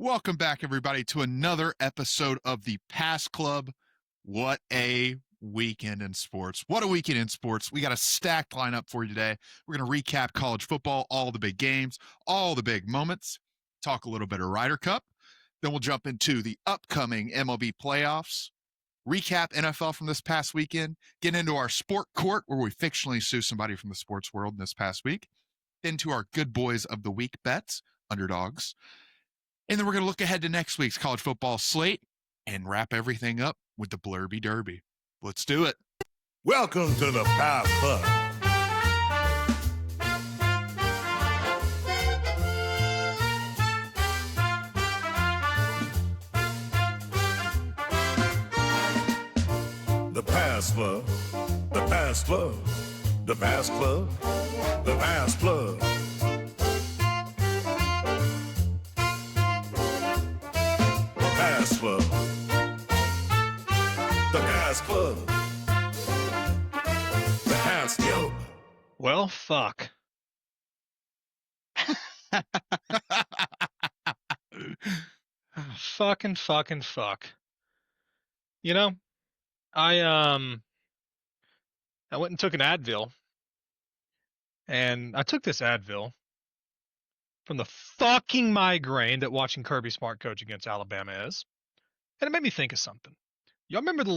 Welcome back, everybody, to another episode of the Pass Club. What a weekend in sports. What a weekend in sports. We got a stacked lineup for you today. We're going to recap college football, all the big games, all the big moments, talk a little bit of Ryder Cup. Then we'll jump into the upcoming MLB playoffs, recap NFL from this past weekend, get into our sport court where we fictionally sue somebody from the sports world this past week, then to our good boys of the week bets, underdogs. And then we're going to look ahead to next week's college football slate and wrap everything up with the Blurby Derby. Let's do it. Welcome to the Pass Club. The Pass Club. The Pass Club. The Pass Club. The Pass Club. Pass Club. The Pass Club. The Pass Club. Well, fuck. Fucking fuck. You know, I went and took an Advil, and I took this Advil from the fucking migraine that watching Kirby Smart coach against Alabama is. And it made me think of something. Y'all remember the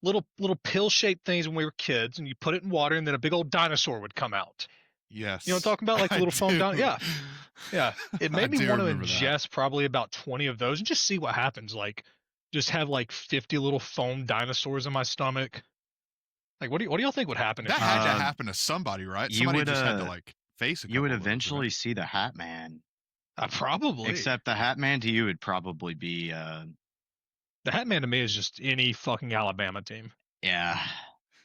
little pill-shaped things when we were kids, and you put it in water, and then a big old dinosaur would come out? Yes. You know what I'm talking about? Like the little foam dinosaur? Yeah. Yeah. It made me want to ingest probably about 20 of those and just see what happens. Like, just have like 50 little foam dinosaurs in my stomach. Like, what do y'all think would happen? That had to happen to somebody, right? Somebody just had to like face it. You would eventually see the Hat Man. Probably. Except the Hat Man to you would probably be the Hat Man to me is just any fucking Alabama team. Yeah.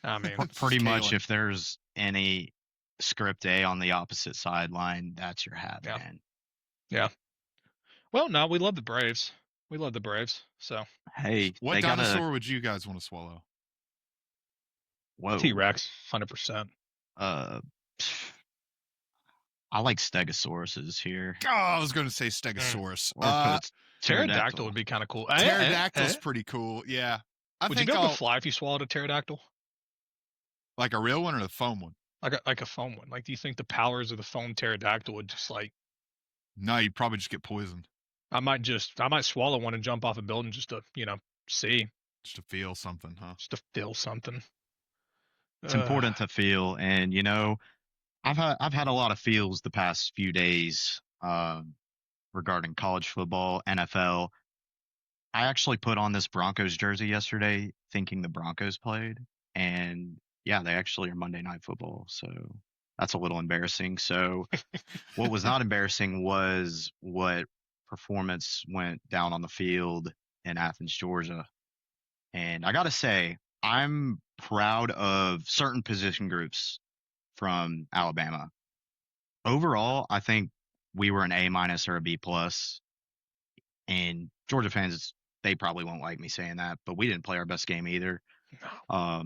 I mean, pretty much if there's any script A on the opposite sideline, that's your Hat Man. Yeah. Well, no, we love the Braves. We love the Braves. So hey, what dinosaur would you guys want to swallow? Whoa. T-Rex, 100%. I like Stegosauruses here. Oh, I was going to say Stegosaurus. Pterodactyl would be kind of cool. Pterodactyl's pretty cool. Yeah. Would you be able to fly if you swallowed a pterodactyl? Like a real one or the foam one? Like a foam one. Like, do you think the powers of the foam pterodactyl would just like? No, you'd probably just get poisoned. I might swallow one and jump off a building just to, see. Just to feel something, huh? Just to feel something. It's important to feel, and I've had a lot of feels the past few days regarding college football, NFL. I actually put on this Broncos jersey yesterday thinking the Broncos played, and yeah, they actually are Monday Night Football, so that's a little embarrassing. So what was not embarrassing was what performance went down on the field in Athens, Georgia. And I got to say, I'm proud of certain position groups from Alabama. Overall, I think we were an A- or a B+. And Georgia fans, they probably won't like me saying that, but we didn't play our best game either. Our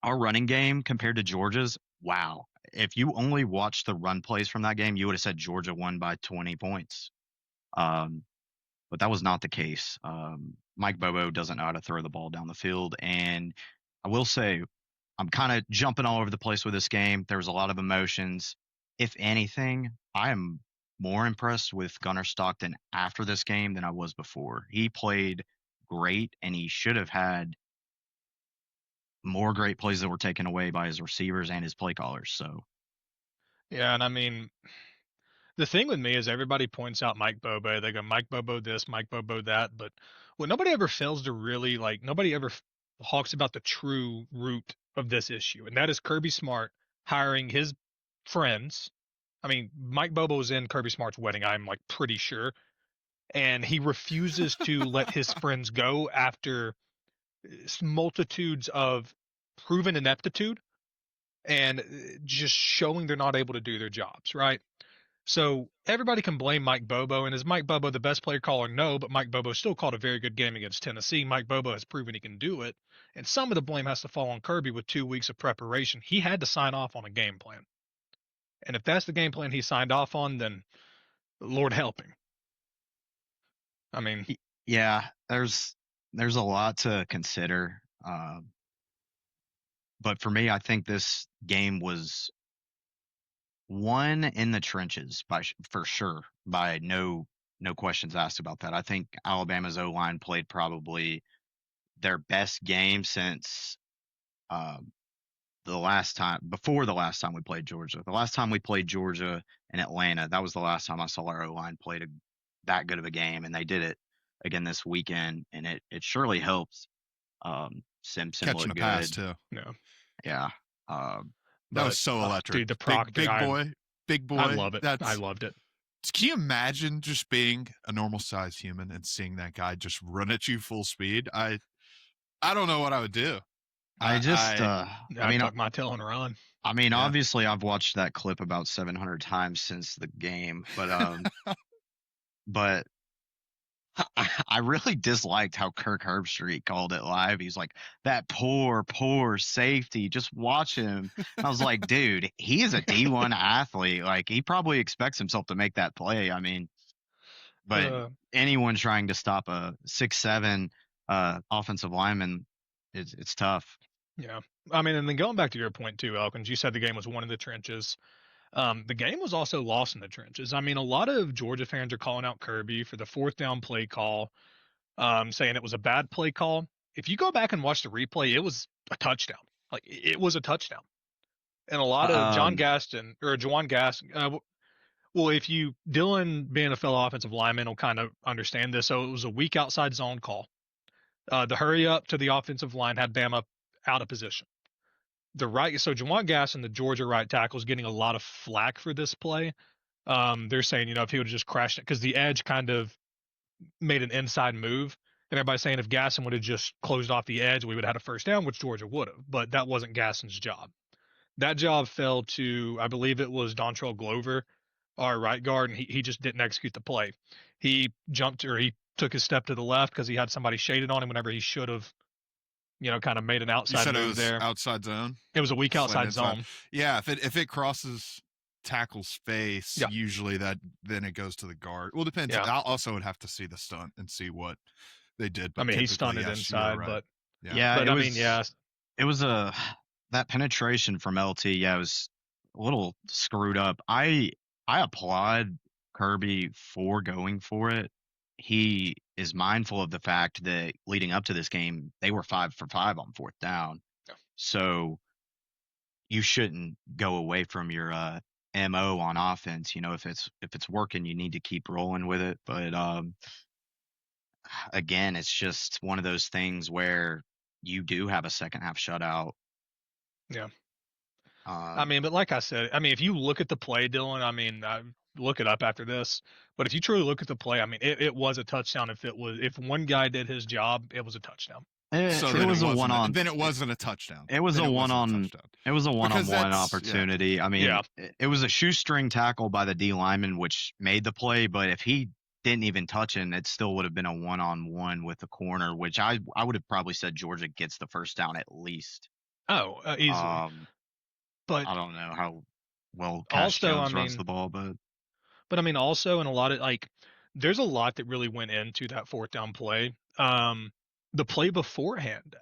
running game compared to Georgia's, wow. If you only watched the run plays from that game, you would have said Georgia won by 20 points. But that was not the case. Mike Bobo doesn't know how to throw the ball down the field. And I will say, I'm kind of jumping all over the place with this game. There was a lot of emotions. If anything, I am more impressed with Gunnar Stockton after this game than I was before. He played great, and he should have had more great plays that were taken away by his receivers and his play callers. So, yeah, and I mean, the thing with me is everybody points out Mike Bobo. They go, Mike Bobo this, Mike Bobo that. But what nobody ever fails to really, nobody ever talks about the true root of this issue, and that is Kirby Smart hiring his friends. I mean, Mike Bobo was in Kirby Smart's wedding, I'm pretty sure, and he refuses to let his friends go after multitudes of proven ineptitude and just showing they're not able to do their jobs, right? So everybody can blame Mike Bobo, and is Mike Bobo the best player caller? No, but Mike Bobo still called a very good game against Tennessee. Mike Bobo has proven he can do it, and some of the blame has to fall on Kirby with 2 weeks of preparation. He had to sign off on a game plan, and if that's the game plan he signed off on, then Lord help him. I mean, Yeah, there's a lot to consider. But for me, I think this game was won in the trenches for sure, by no questions asked about that. I think Alabama's O-line played probably their best game since before the last time we played Georgia. The last time we played Georgia in Atlanta, that was the last time I saw our O-line played that good of a game, and they did it again this weekend, and it surely helps. Simpson Catching looked a pass good. too. no. Yeah. Um, That was But so electric. dude, the proctor, Big boy. I love it. I That's loved it. Can you imagine just being a normal sized human and seeing that guy just run at you full speed? I don't know what I would do. I I tuck my tail and run. I mean, Yeah. obviously, I've watched that clip about 700 times since the game, but but I really disliked how Kirk Herbstreit called it live. He's like, that poor safety. Just watch him. I was like, dude, he is a D1 athlete. Like, he probably expects himself to make that play. I mean, but anyone trying to stop a 6'7" offensive lineman, it's tough. Yeah. I mean, and then going back to your point too, Elkins, you said the game was won in the trenches. The game was also lost in the trenches. I mean, a lot of Georgia fans are calling out Kirby for the 4th down play call, saying it was a bad play call. If you go back and watch the replay, it was a touchdown. Like, it was a touchdown. And a lot of Juwan Gaston, well, if you, Dylan being a fellow offensive lineman will kind of understand this. So it was a weak outside zone call. The hurry up to the offensive line had Bama out of position. So Juwan Gaston, the Georgia right tackle, is getting a lot of flack for this play. They're saying, if he would have just crashed it, because the edge kind of made an inside move, and everybody's saying if Gaston would have just closed off the edge, we would have had a first down, which Georgia would have. But that wasn't Gaston's job. That job fell to, I believe it was Dontrell Glover, our right guard, and he just didn't execute the play. He took his step to the left because he had somebody shaded on him whenever he should have, kind of made an outside move there. Outside zone. It was a weak outside zone. Yeah, if it crosses tackle's face, usually then it goes to the guard. Well, depends. Yeah. I also would have to see the stunt and see what they did. But I mean, he stunted inside, right. but yeah, but it was that penetration from LT. Yeah, it was a little screwed up. I applaud Kirby for going for it. He is mindful of the fact that leading up to this game, they were 5 for 5 on 4th down. Yeah. So you shouldn't go away from your MO on offense. If it's working, you need to keep rolling with it. But again, it's just one of those things where you do have a second half shutout. Yeah. I mean, but like I said, if you look at the play, Dylan, look it up after this. But if you truly look at the play, it was a touchdown. If one guy did his job, it was a touchdown. So it was a one-on. Then it wasn't a touchdown. It was a one-on. It was a one-on-one opportunity. Yeah. It was a shoestring tackle by the D lineman, which made the play. But if he didn't even touch him, it still would have been a one-on-one with the corner, which I would have probably said Georgia gets the first down at least. Oh, easily. But I don't know how well Cash Jones runs the ball, but also in a lot of there's a lot that really went into that 4th down play. The play beforehand,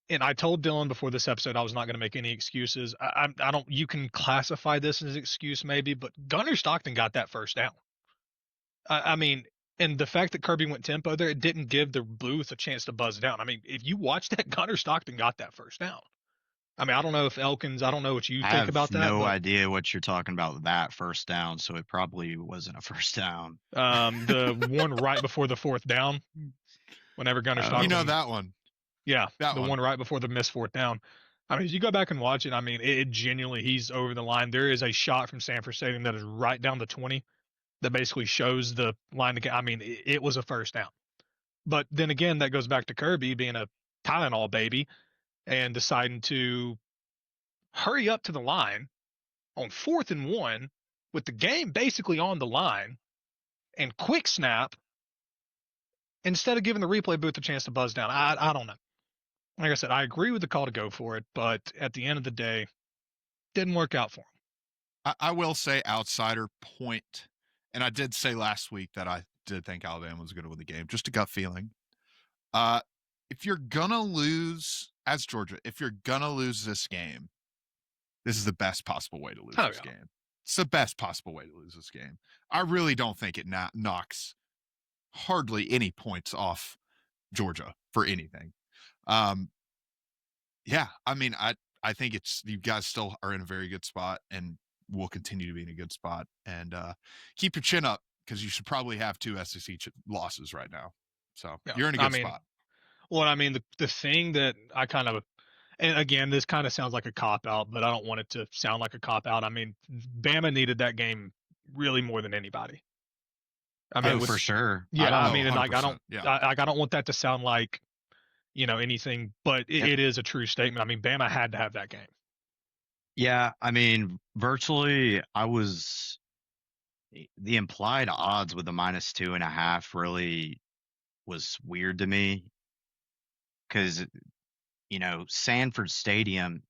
and I told Dylan before this episode I was not going to make any excuses. I don't. You can classify this as an excuse maybe, but Gunnar Stockton got that first down. And the fact that Kirby went tempo there, it didn't give the booth a chance to buzz down. If you watch that, Gunnar Stockton got that first down. I don't know if Elkins, I don't know what you think about that. I have no idea what you're talking about, that first down, so it probably wasn't a first down. The one right before the 4th down, whenever Gunnar Stockton. You know that one. Yeah, the one right before the missed 4th down. If you go back and watch it, it genuinely, he's over the line. There is a shot from Sanford Stadium that is right down the 20 that basically shows the line. It was a first down. But then again, that goes back to Kirby being a Tylenol baby and deciding to hurry up to the line on 4th and 1 with the game basically on the line and quick snap instead of giving the replay booth a chance to buzz down. I don't know. Like I said, I agree with the call to go for it, but at the end of the day, didn't work out for him. I will say outsider point, and I did say last week that I did think Alabama was going to win the game. Just a gut feeling. If you're gonna lose as Georgia, if you're gonna lose this game, this is the best possible way to lose this game. It's the best possible way to lose this game. I really don't think it knocks hardly any points off Georgia for anything. Yeah, I mean, I think it's, you guys still are in a very good spot and will continue to be in a good spot. And keep your chin up, because you should probably have 2 SEC losses right now. So you're in a good spot. Well, I mean, the thing that I kind of, and again, this kind of sounds like a cop-out, but I don't want it to sound like a cop-out. I mean, Bama needed that game really more than anybody. I mean, for sure. Yeah, I mean, and like, I don't want that to sound like, anything, but it is a true statement. I mean, Bama had to have that game. Yeah, I mean, virtually, the implied odds with the -2.5 really was weird to me, because Sanford Stadium,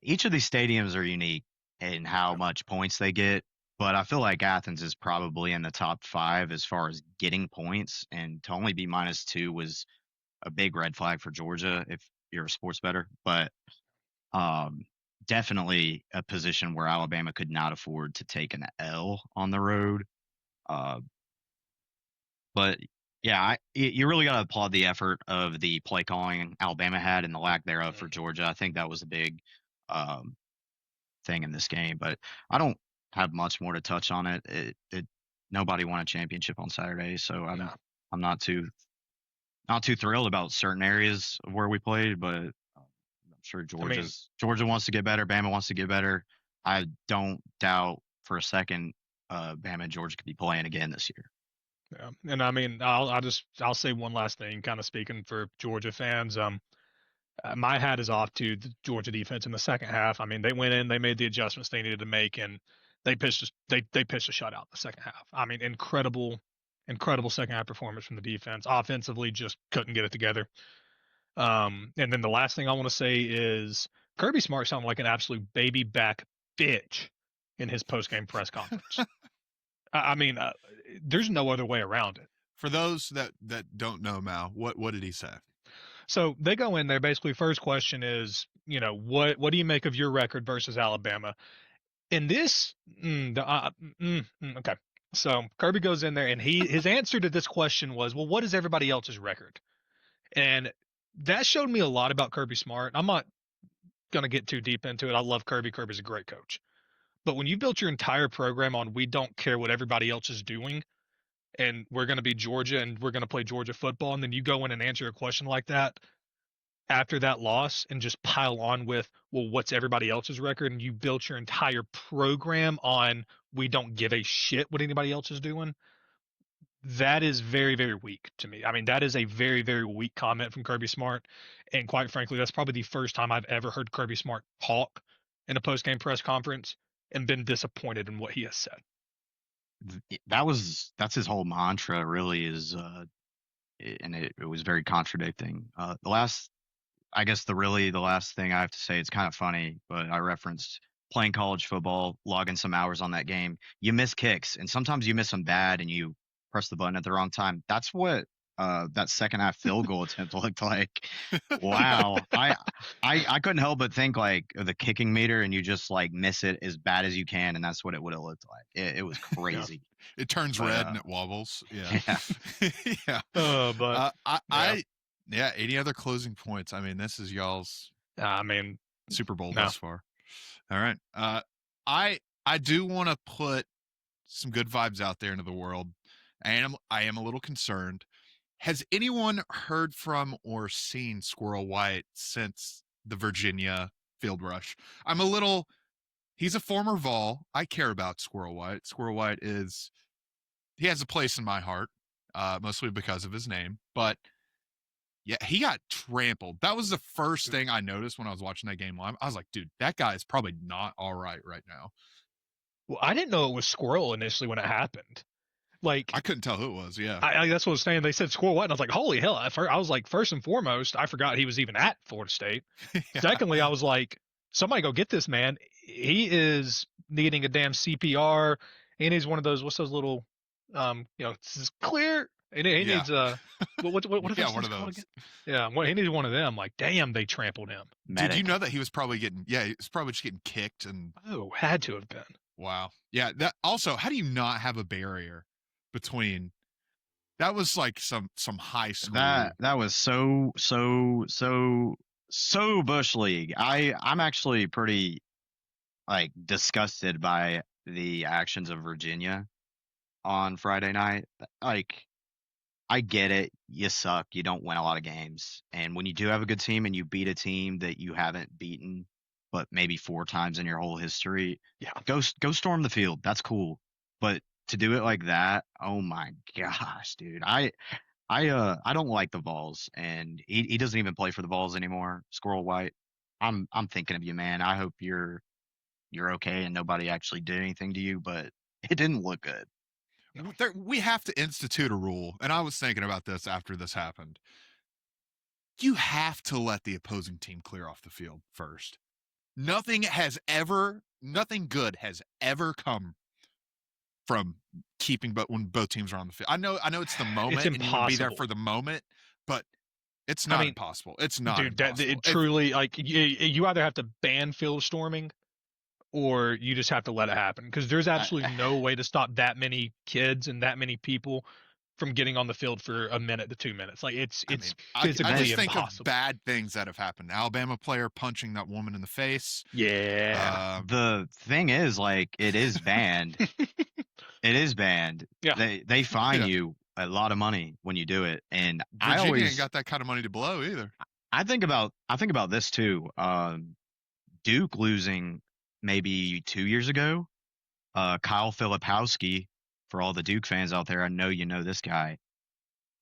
each of these stadiums are unique in how much points they get, but I feel like Athens is probably in the top 5 as far as getting points, and to only be -2 was a big red flag for Georgia if you're a sports bettor. But definitely a position where Alabama could not afford to take an L on the road. But yeah, you really got to applaud the effort of the play calling Alabama had and the lack thereof for Georgia. I think that was a big thing in this game. But I don't have much more to touch on it. Nobody won a championship on Saturday, so I'm not too thrilled about certain areas of where we played. But I'm sure Georgia wants to get better. Bama wants to get better. I don't doubt for a second Bama and Georgia could be playing again this year. Yeah, and I mean, I'll say one last thing, kind of speaking for Georgia fans. My hat is off to the Georgia defense in the second half. I mean, they went in, they made the adjustments they needed to make, and they pitched a shutout in the second half. I mean, incredible second half performance from the defense. Offensively, just couldn't get it together. And then the last thing I want to say is Kirby Smart sounded like an absolute baby back bitch in his post-game press conference. I mean, there's no other way around it. For those that don't know, Mal, what did he say? So they go in there. Basically, first question is, what do you make of your record versus Alabama? In this, okay. So Kirby goes in there, and his answer to this question was, well, what is everybody else's record? And that showed me a lot about Kirby Smart. I'm not going to get too deep into it. I love Kirby. Kirby's a great coach. But when you built your entire program on we don't care what everybody else is doing, and we're going to be Georgia and we're going to play Georgia football, and then you go in and answer a question like that after that loss and just pile on with, well, what's everybody else's record? And you built your entire program on we don't give a shit what anybody else is doing. That is very, very weak to me. I mean, that is a very, very weak comment from Kirby Smart. And quite frankly, that's probably the first time I've ever heard Kirby Smart talk in a post-game press conference and been disappointed in what he has said. That's his whole mantra, really, is and it was very contradicting. The last thing I have to say, it's kind of funny, but I referenced playing college football, logging some hours on that game. You miss kicks, and sometimes you miss them bad, and you press the button at the wrong time. That's what that second half field goal attempt looked like. Wow. I couldn't help but think like the kicking meter, and you just like miss it as bad as you can, and that's what it would have looked like. It was crazy. Yeah. It turns red and it wobbles. Yeah. Yeah. Yeah. Any other closing points? I mean, this is y'all's Super Bowl thus far. All right. I do want to put some good vibes out there into the world. I am a little concerned. Has anyone heard from or seen Squirrel White since the Virginia field rush? He's a former Vol. I care about Squirrel White. Squirrel White he has a place in my heart, mostly because of his name. But yeah, he got trampled. That was the first thing I noticed when I was watching that game live. I was like, dude, that guy is probably not all right now. Well, I didn't know it was Squirrel initially when it happened. Like, I couldn't tell who it was. Yeah, that's what I was saying. They said Squirrel White, and I was like, holy hell! I was like, first and foremost, I forgot he was even at Florida State. Yeah. Secondly, I was like, somebody go get this man. He is needing a damn CPR, and he's one of those, what's those little This is clear. And he Yeah. needs what are Yeah, those one things of called those. again? Yeah, he needs one of them. Like, damn, they trampled him. Did you Medic. know that he was probably getting? Yeah, he was probably just getting kicked and. Oh, had to have been. Wow. Yeah. That also. How do you not have a barrier between? That was like some high school. That was so Bush League. I'm actually pretty like disgusted by the actions of Virginia on Friday night. Like, I get it. You suck. You don't win a lot of games. And when you do have a good team and you beat a team that you haven't beaten, but maybe 4 times in your whole history, Yeah. go storm the field. That's cool. But to do it like that, oh my gosh, dude. I don't like the Vols, and he doesn't even play for the Vols anymore. Squirrel White. I'm thinking of you, man. I hope you're okay and nobody actually did anything to you, but it didn't look good. We have to institute a rule, and I was thinking about this after this happened. You have to let the opposing team clear off the field first. Nothing good has ever come from keeping, but when both teams are on the field. I know it's the moment, and you want to be there impossible. for the moment, but it's not impossible. It's not Dude, impossible. it truly, like, you either have to ban field storming or you just have to let it happen, because there's absolutely no way to stop that many kids and that many people from getting on the field for a minute to 2 minutes. Like, it's physically I just think impossible. of bad things that have happened. Alabama player punching that woman in the face. Yeah. The thing is, like, it is banned. It is banned. Yeah. They fine you a lot of money when you do it, and Virginia ain't got that kind of money to blow either. I think about this too. Duke losing maybe 2 years ago. Kyle Filipowski, for all the Duke fans out there, I know you know this guy.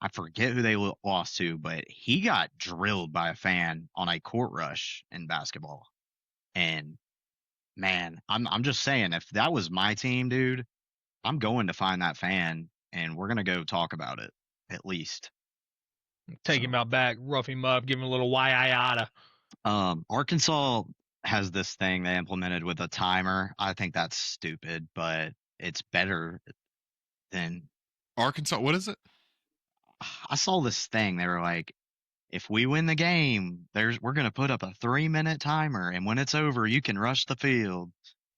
I forget who they lost to, but he got drilled by a fan on a court rush in basketball. And man, I'm just saying, if that was my team, dude, I'm going to find that fan and we're gonna go talk about it at least. Take him out back, rough him up, give him a little why-I-yada. Arkansas has this thing they implemented with a timer. I think that's stupid, but it's better than Arkansas. What is it? I saw this thing. They were like, if we win the game, we're gonna put up a 3-minute timer, and when it's over, you can rush the field.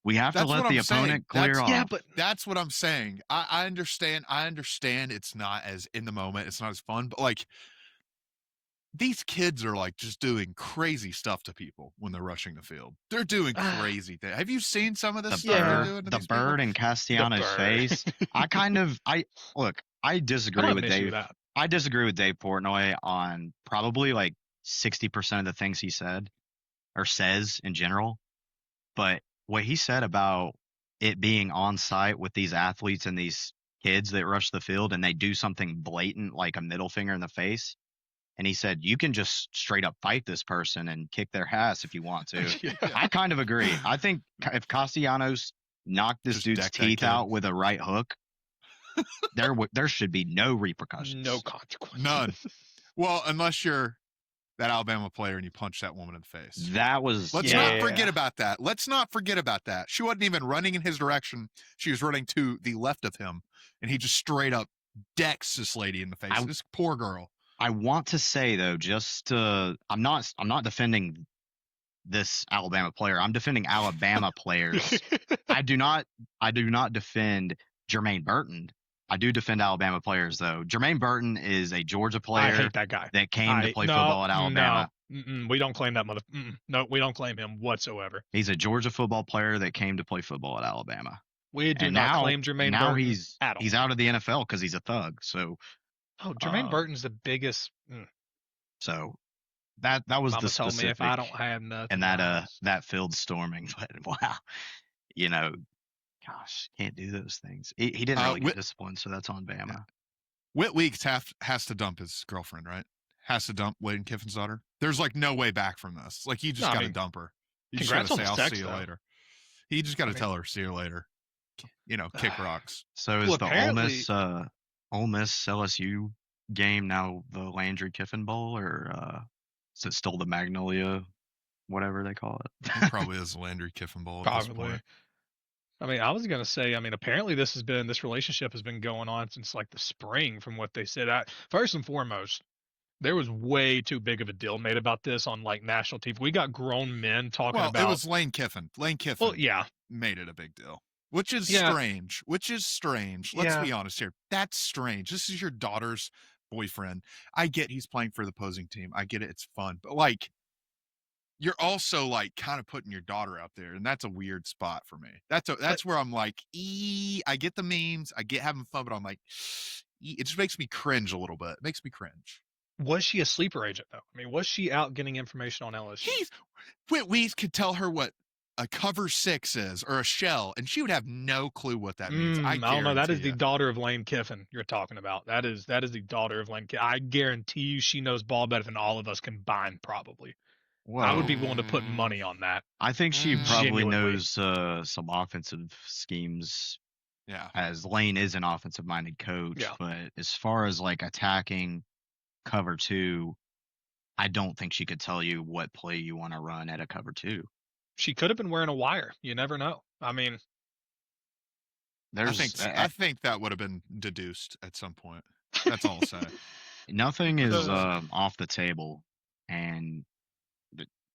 We have to let the opponent clear off. Yeah, but that's what I'm saying. I understand. I understand it's not as in the moment. It's not as fun, but like these kids are like just doing crazy stuff to people when they're rushing the field. They're doing crazy things. Have you seen some of this stuff they're doing to the these bird people? in Castellanos' face. I disagree with Dave. I disagree with Dave Portnoy on probably like 60% of the things he said or says in general. But what he said about it being on site with these athletes and these kids that rush the field and they do something blatant like a middle finger in the face. And he said, you can just straight up fight this person and kick their ass if you want to. Yeah. I kind of agree. I think if Castellanos knocked this dude's teeth out with a right hook, there should be no repercussions. No consequences. None. Well, unless you're that Alabama player and you punch that woman in the face. That was. Let's not forget about that. Let's not forget about that. She wasn't even running in his direction. She was running to the left of him, and he just straight up decks this lady in the face. This poor girl. I want to say though, I'm not defending this Alabama player. I'm defending Alabama players. I do not defend Jermaine Burton. I do defend Alabama players though. Jermaine Burton is a Georgia player. I hate that guy. That came to play football at Alabama. No, we don't claim that mother. No, we don't claim him whatsoever. He's a Georgia football player that came to play football at Alabama. We do not claim Jermaine now Burton. He's out of the NFL because he's a thug. So. Oh, Jermaine Burton's the biggest. So that was Mama the told specific. Me if I don't have nothing. And that field storming, but wow, gosh, can't do those things. He didn't really get disciplined, so that's on Bama. Whit Weeks has to dump his girlfriend, right? Has to dump Wade and Kiffin's daughter. There's like no way back from this. Like you just got to dump her. You just got to say, "I'll see you later." You just got to tell her, "See you later." Kick rocks. So is the Ole Miss LSU game now the Landry Kiffin Bowl, or is it still the Magnolia, whatever they call it? It probably is the Landry Kiffin Bowl at this point. I mean, I was gonna say, I mean, apparently this relationship has been going on since like the spring, from what they said. First and foremost, there was way too big of a deal made about this on like national TV. We got grown men talking Well, it about. was Lane Kiffin. Lane Well, Kiffin yeah, made it a big deal, which is yeah, strange. Which is strange. Let's yeah. be honest here. That's strange. This is your daughter's boyfriend. I get he's playing for the opposing team. I get it. It's fun, but like, you're also like kind of putting your daughter out there, and that's a weird spot for me. That's where I'm like, I get the memes, I get having fun, but I'm like, it just makes me cringe a little bit. It makes me cringe. Was she a sleeper agent though? I mean, was she out getting information on LSU? We could tell her what a cover 6 is or a shell, and she would have no clue what that means. I don't know. That is guarantee the daughter of Lane Kiffin you're talking about. That is the daughter of Lane Kiffin. I guarantee you she knows ball better than all of us combined, probably. I would Well, be willing to put money on that. I think she probably Genuinely. knows some offensive schemes, Yeah. as Lane is an offensive-minded coach. Yeah. But as far as like attacking cover 2, I don't think she could tell you what play you want to run at a cover 2. She could have been wearing a wire. You never know. I mean, I think that would have been deduced at some point. That's all I'll say. nothing is off the table, and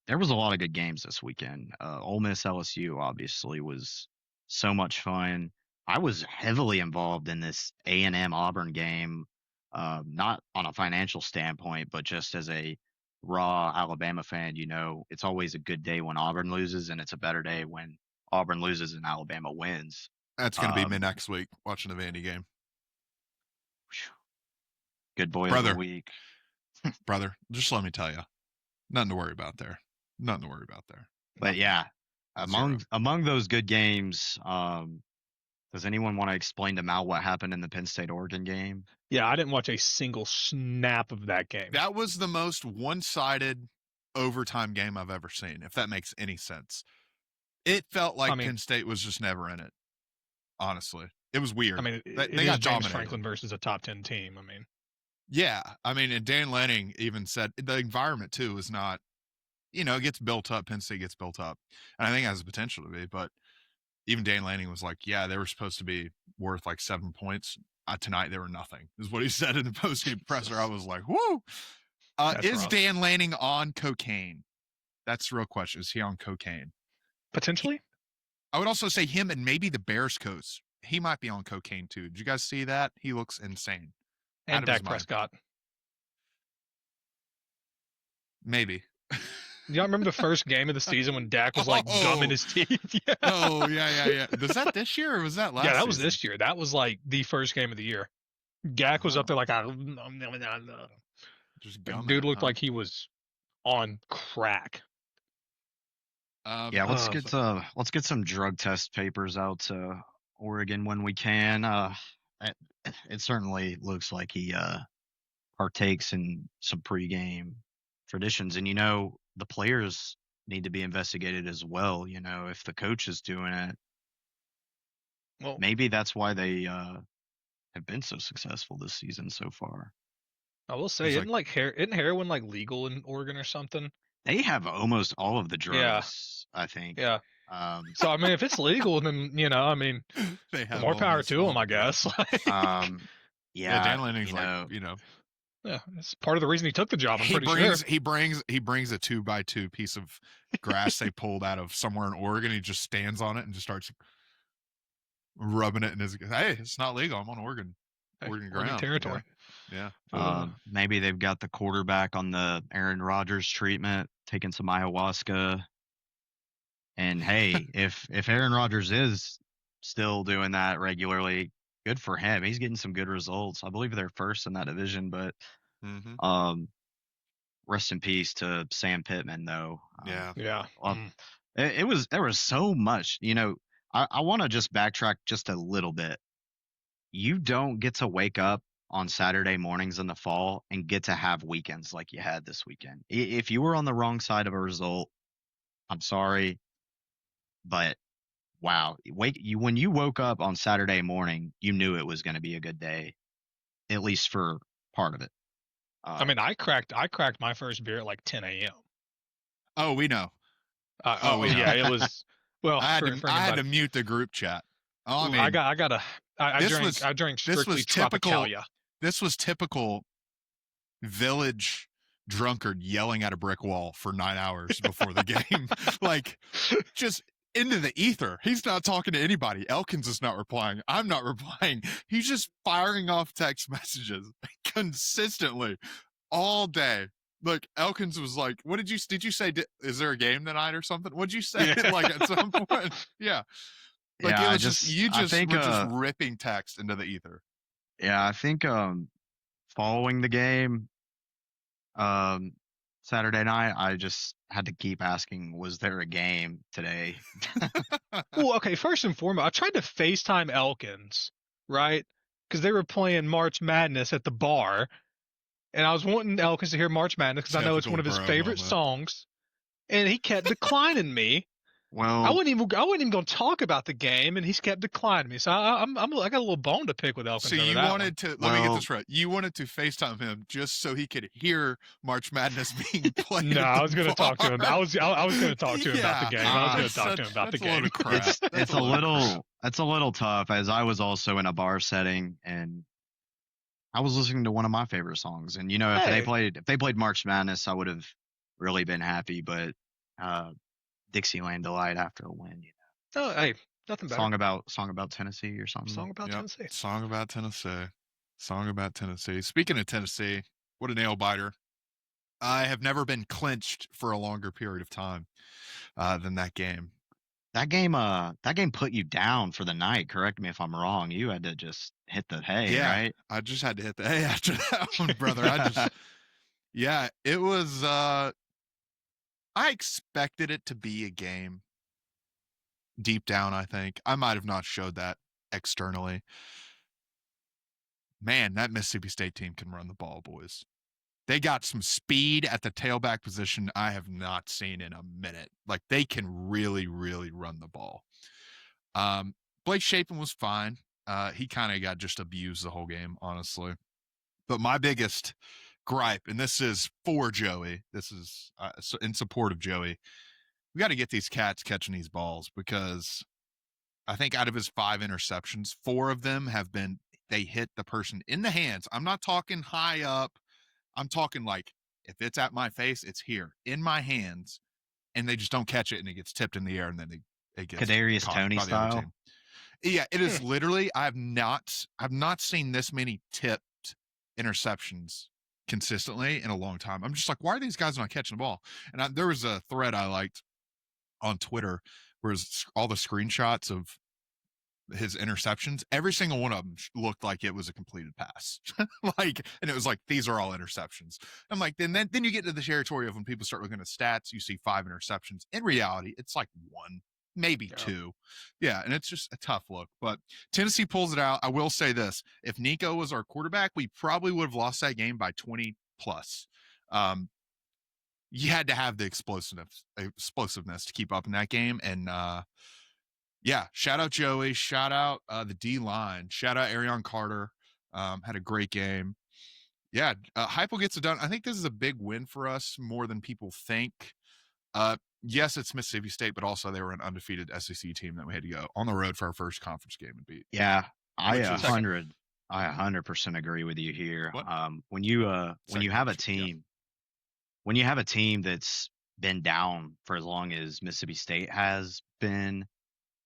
there was a lot of good games this weekend. Ole Miss LSU obviously was so much fun. I was heavily involved in this A&M Auburn game, not on a financial standpoint, but just as a raw Alabama fan. You know, it's always a good day when Auburn loses, and it's a better day when Auburn loses and Alabama wins. That's going to be me next week, watching the Vandy game. Good boy Brother. of the week. Brother, just let me tell you, nothing to worry about there. Nothing to worry about there. But yeah, among those good games, does anyone want to explain to Mal what happened in the Penn State Oregon game? Yeah, I didn't watch a single snap of that game. That was the most one-sided overtime game I've ever seen, if that makes any sense. It felt like Penn State was just never in it. Honestly, it was weird. I mean, they got got James dominated. Franklin versus a top 10 team. I mean, yeah, I mean, and Dan Lanning even said the environment too is not, it gets built up. Penn State gets built up, and I think it has the potential to be. But even Dan Lanning was like, "Yeah, they were supposed to be worth like 7 points. Tonight they were nothing," is what he said in the post-game presser. I was like, "Whoo!" Is rough. Dan Lanning on cocaine? That's the real question. Is he on cocaine? Potentially. I would also say him and maybe the Bears coach. He might be on cocaine too. Did you guys see that? He looks insane. And Dak Prescott. Maybe. Y'all remember the first game of the season when Dak was like gumming his teeth? Yeah. Oh, yeah. Was that this year or was that last year? Yeah, that was this year. That was like the first game of the year. Dak was up there like, just dude looked like he was on crack. Yeah, let's get some drug test papers out to Oregon when we can. It certainly looks like he partakes in some pregame traditions, and the players need to be investigated as well. If the coach is doing it, well, maybe that's why they have been so successful this season so far. I will say, isn't heroin like legal in Oregon or something? They have almost all of the drugs, I think. Yeah. So I mean, if it's legal, then they have more power to them, I guess. Yeah, Dan Lanning's yeah, it's part of the reason he took the job. I'm pretty sure. He brings a 2x2 piece of grass they pulled out of somewhere in Oregon. He just stands on it and just starts rubbing it in his. Hey, it's not legal. I'm on Oregon ground territory. Yeah. Maybe they've got the quarterback on the Aaron Rodgers treatment, taking some ayahuasca. And hey, if Aaron Rodgers is still doing that regularly, good for him. He's getting some good results. I believe they're first in that division, but rest in peace to Sam Pittman, though. Yeah. There was so much. I want to just backtrack just a little bit. You don't get to wake up on Saturday mornings in the fall and get to have weekends like you had this weekend. If you were on the wrong side of a result, I'm sorry, but wow, when you woke up on Saturday morning, you knew it was going to be a good day, at least for part of it. I cracked my first beer at like 10 a.m. Oh, we know. Yeah, it was. Well, I had for to anybody, mute the group chat. Oh, I ooh, mean, I this drank was I drank this strictly was typical. Tropicalia. This was typical village drunkard yelling at a brick wall for 9 hours before the game. Like, just into the ether. He's not talking to anybody. Elkins is not replying. I'm not replying. He's just firing off text messages consistently all day. Look, Elkins was like, "What did you say? Is there a game tonight or something? What'd you say?" Yeah. Like at some point, yeah. Like Yeah, it was just you I just think were just ripping text into the ether. yeah, I think following the game Saturday night, I just had to keep asking, was there a game today? Well, okay, first and foremost, I tried to FaceTime Elkins, right? Because they were playing March Madness at the bar, and I was wanting Elkins to hear March Madness because I know it's Typical one of his bro favorite moment. songs, and he kept declining me. I Well, wasn't even going to talk about the game, and he's kept declining me. So I got a little bone to pick with Elkins So over you that wanted to let me get this right. You wanted to FaceTime him just so he could hear March Madness being played. No, at I was going to talk to him. bar. I was going to talk to him about the game. I was going to talk to him about the that's a load game. of crap. it's a little tough, as I was also in a bar setting and I was listening to one of my favorite songs. And if Hey. they played March Madness, I would have really been happy. But Dixieland Delight after a win, Oh, hey, nothing better. song about Tennessee or something. Song about Tennessee. Song about Tennessee. Song about Tennessee. Speaking of Tennessee, what a nail biter. I have never been clinched for a longer period of time than that game. That game put you down for the night. Correct me if I'm wrong. You had to just hit the hay, right? I just had to hit the hay after that one, brother. Yeah, it was. I expected it to be a game. Deep down, I think I might have not showed that externally. Man, that Mississippi State team can run the ball, boys. They got some speed at the tailback position I have not seen in a minute. Like they can really, really run the ball. Blake Shapen was fine. He kind of got just abused the whole game, honestly. But my biggest gripe, and this is for Joey, this is in support of Joey, we got to get these cats catching these balls because I think out of his 5 interceptions, 4 of them have been they hit the person in the hands. I'm not talking high up. I'm talking like if it's at my face, it's here in my hands, and they just don't catch it, and it gets tipped in the air, and then it gets Kadarius Toney by the other style. team. Yeah, it is literally. I've not seen this many tipped interceptions consistently in a long time. I'm just like, why are these guys not catching the ball? And there was a thread I liked on Twitter where it's all the screenshots of his interceptions. Every single one of them looked like it was a completed pass. And it was like, these are all interceptions. I'm like, then you get to the territory of when people start looking at stats, you see 5 interceptions. In reality, it's like 1, maybe 2. Yeah, and it's just a tough look. But Tennessee pulls it out. I will say this. If Nico was our quarterback, we probably would have lost that game by 20 plus. You had to have the explosiveness to keep up in that game. And yeah, shout out Joey, shout out the D line, shout out Arion Carter. Had a great game. Yeah, Heupel gets it done. I think this is a big win for us more than people think. Yes, it's Mississippi State, but also they were an undefeated SEC team that we had to go on the road for our first conference game and beat. Yeah, I 100% agree with you here. When you have a team, when you have a team that's been down for as long as Mississippi State has been,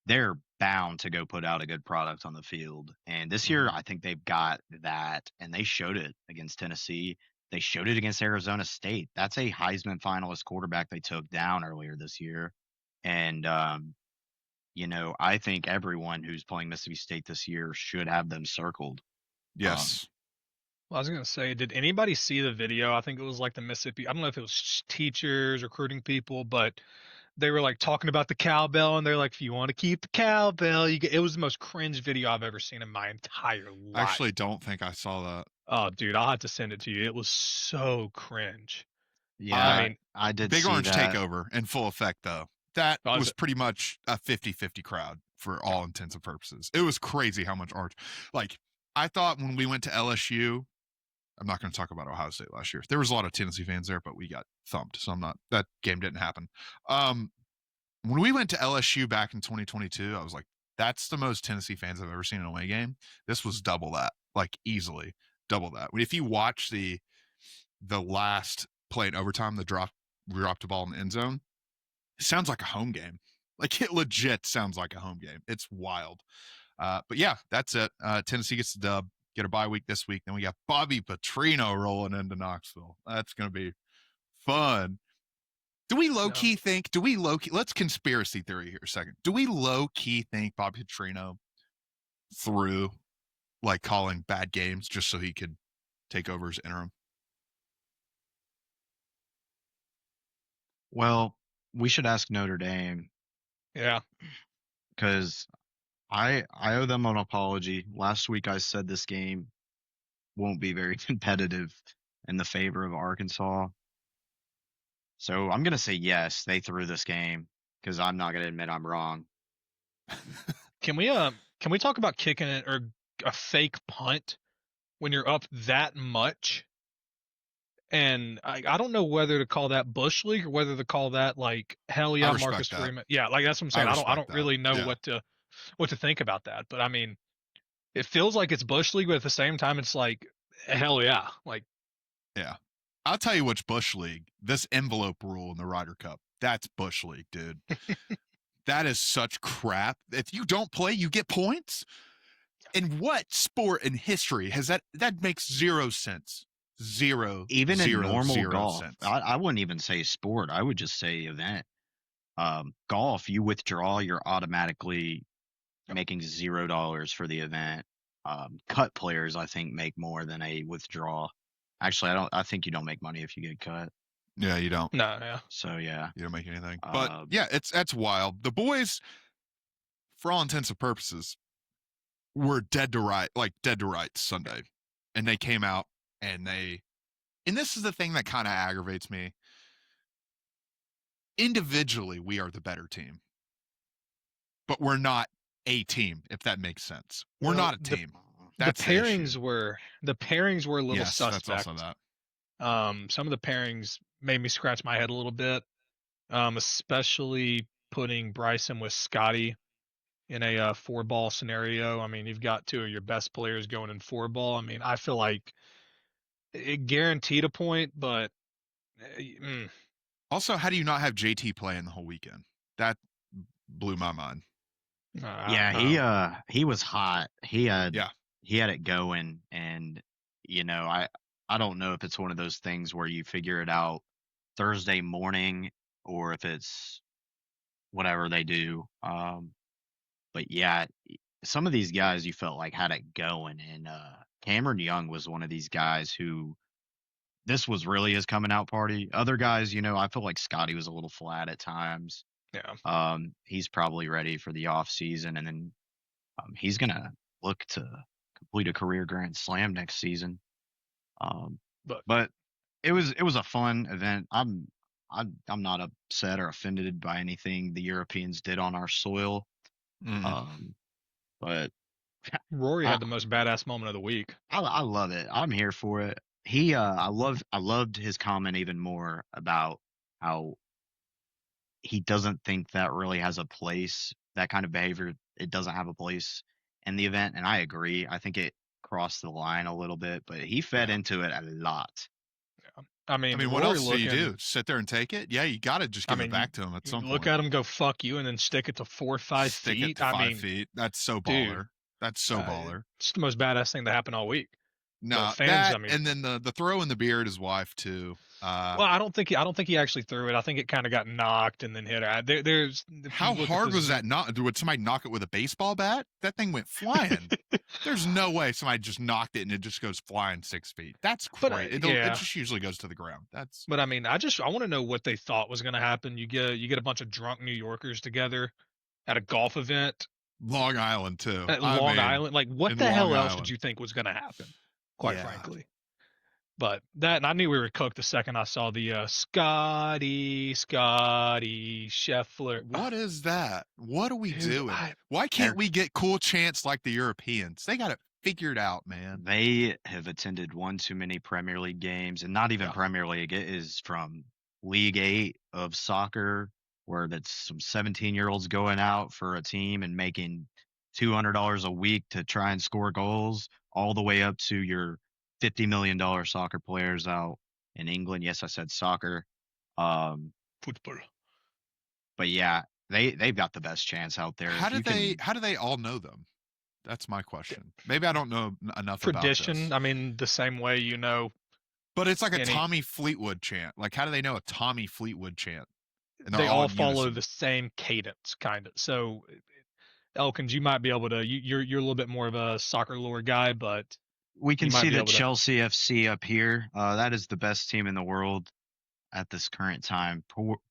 they're bound to go put out a good product on the field. And this year, I think they've got that, and they showed it against Tennessee. They showed it against Arizona State. That's a Heisman finalist quarterback they took down earlier this year. And, I think everyone who's playing Mississippi State this year should have them circled. Yes. Well, I was going to say, did anybody see the video? I think it was like the Mississippi, I don't know if it was teachers, recruiting people, but they were like talking about the cowbell, and they're like, if you want to keep the cowbell, it was the most cringe video I've ever seen in my entire life. I actually don't think I saw that. Oh, dude, I'll have to send it to you. It was so cringe. Yeah, I did Big see Orange that. takeover in full effect, though. That was pretty much a 50-50 crowd for all intents and purposes. It was crazy how much orange. Like, I thought when we went to LSU, I'm not going to talk about Ohio State last year. There was a lot of Tennessee fans there, but we got thumped. So that game didn't happen. When when we went to LSU back in 2022, I was like, that's the most Tennessee fans I've ever seen in a away game. This was double that, like easily double that. If you watch the last play in overtime, dropped the ball in the end zone, it sounds like a home game. Like it legit sounds like a home game. It's wild. But yeah, that's it. Tennessee gets the dub, get a bye week this week. Then we got Bobby Petrino rolling into Knoxville. That's going to be fun. Do we low-key think, let's conspiracy theory here a second. Do we low-key think Bobby Petrino threw like calling bad games just so he could take over as interim? Well, we should ask Notre Dame. Yeah. Because I owe them an apology. Last week I said this game won't be very competitive in the favor of Arkansas. So I'm going to say yes, they threw this game because I'm not going to admit I'm wrong. Can we talk about kicking it or a fake punt when you're up that much? And I don't know whether to call that Bush League or whether to call that like hell yeah, Marcus Freeman. Yeah, like that's what I'm saying. I don't really know what to think about that. But I mean, it feels like it's Bush League, but at the same time it's like hell yeah. Like yeah. I'll tell you which Bush League. This envelope rule in the Ryder Cup. That's Bush League, dude. That is such crap. If you don't play, you get points. In what sport in history has that makes zero sense? Even in normal golf. I wouldn't even say sport. I would just say event. Golf, you withdraw, you're automatically making $0 for the event. Cut players, I think, make more than a withdraw. Actually, I think you don't make money if you get cut. Yeah, you don't. No, yeah. So yeah, you don't make anything. But yeah, that's wild. The boys, for all intents and purposes, were dead to rights Sunday, and they came out and this is the thing that kind of aggravates me. Individually, we are the better team, but we're not a team. If that makes sense, we're not a team. That's the pairings were a little suspect. That's also that. Some of the pairings made me scratch my head a little bit, especially putting Bryson with Scotty in a 4-ball scenario. I mean, you've got two of your best players going in 4-ball. I mean, I feel like it guaranteed a point, but also, how do you not have JT playing the whole weekend? That blew my mind. He was hot. He had it going, and I don't know if it's one of those things where you figure it out Thursday morning or if it's whatever they do. But yeah, some of these guys you felt like had it going, and Cameron Young was one of these guys who this was really his coming out party. Other guys, I feel like Scotty was a little flat at times. Yeah. He's probably ready for the off season, and then he's gonna look to complete a career Grand Slam next season. But it was a fun event. I'm not upset or offended by anything the Europeans did on our soil. But Rory had the most badass moment of the week. I love it. I'm here for it. I loved his comment even more about how he doesn't think that really has a place. That kind of behavior, it doesn't have a place in the event, and I agree. I think it crossed the line a little bit, but he fed into it a lot. Yeah. I mean, what else do you do? Sit there and take it? Yeah, you got to just give it back to him at some point. Look at him go fuck you and then stick it to 4 or 5 feet. Stick it to 5 feet. That's so baller. Dude, that's so baller. It's the most badass thing that happened all week. No, and then the throw in the beard, his wife too. Well, I don't think he actually threw it. I think it kind of got knocked and then hit her. There's how hard was that? Would somebody knock it with a baseball bat? That thing went flying. There's no way somebody just knocked it and it just goes flying 6 feet. That's great. It just usually goes to the ground. But I mean, I want to know what they thought was going to happen. You get a bunch of drunk New Yorkers together at a golf event. Long Island too. At Long Island, like what the hell else did you think was going to happen? Quite frankly. But that, and I knew we were cooked the second I saw the Scotty Scheffler. What is that? What are we doing? Why can't we get cool chants like the Europeans? They got it figured out, man. They have attended one too many Premier League games, and not even Premier League. It is from League 8 of soccer where that's some 17-year-olds going out for a team and making $200 a week to try and score goals, all the way up to your $50 million soccer players out in England. Yes, I said soccer. Football. But yeah, they've got the best chance out there. How If do you they can, how do they all know them? That's my question. Maybe I don't know enough about Tradition. this. I mean, the same way But it's like a any- Tommy Fleetwood chant. Like, how do they know a Tommy Fleetwood chant? And they're they all all in follow unison. the same cadence, kind of. So, Elkins, you might be able to. You're a little bit more of a soccer lore guy, but we can you might see be the able to. Chelsea FC up here. That is the best team in the world at this current time.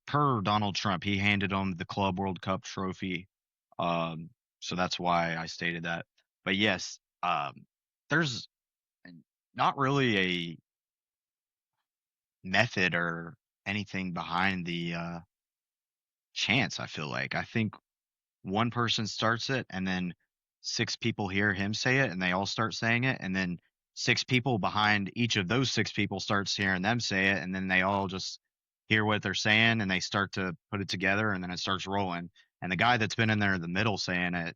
Per Donald Trump, he handed them the Club World Cup trophy. So that's why I stated that. But yes, there's not really a method or anything behind the chance. I feel like I think one person starts it, and then six people hear him say it, and they all start saying it, and then six people behind each of those six people starts hearing them say it, and then they all just hear what they're saying, and they start to put it together, and then it starts rolling. And the guy that's been in there in the middle saying it,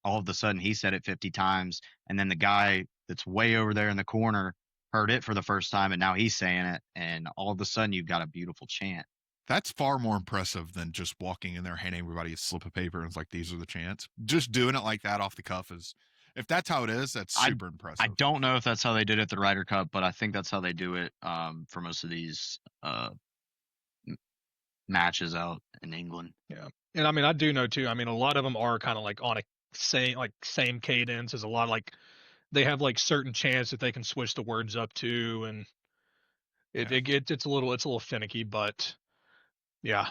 all of a sudden he said it 50 times, and then the guy that's way over there in the corner heard it for the first time, and now he's saying it, and all of a sudden you've got a beautiful chant. That's far more impressive than just walking in there, handing everybody a slip of paper, and it's like, these are the chants. Just doing it like that off the cuff is, if that's how it is, that's super impressive. I don't know if that's how they did it at the Ryder Cup, but I think that's how they do it for most of these matches out in England. Yeah, and I mean, I do know too. I mean, a lot of them are kind of like on a same cadence. As a lot like they have like certain chants that they can switch the words up to, and it's a little finicky, but yeah.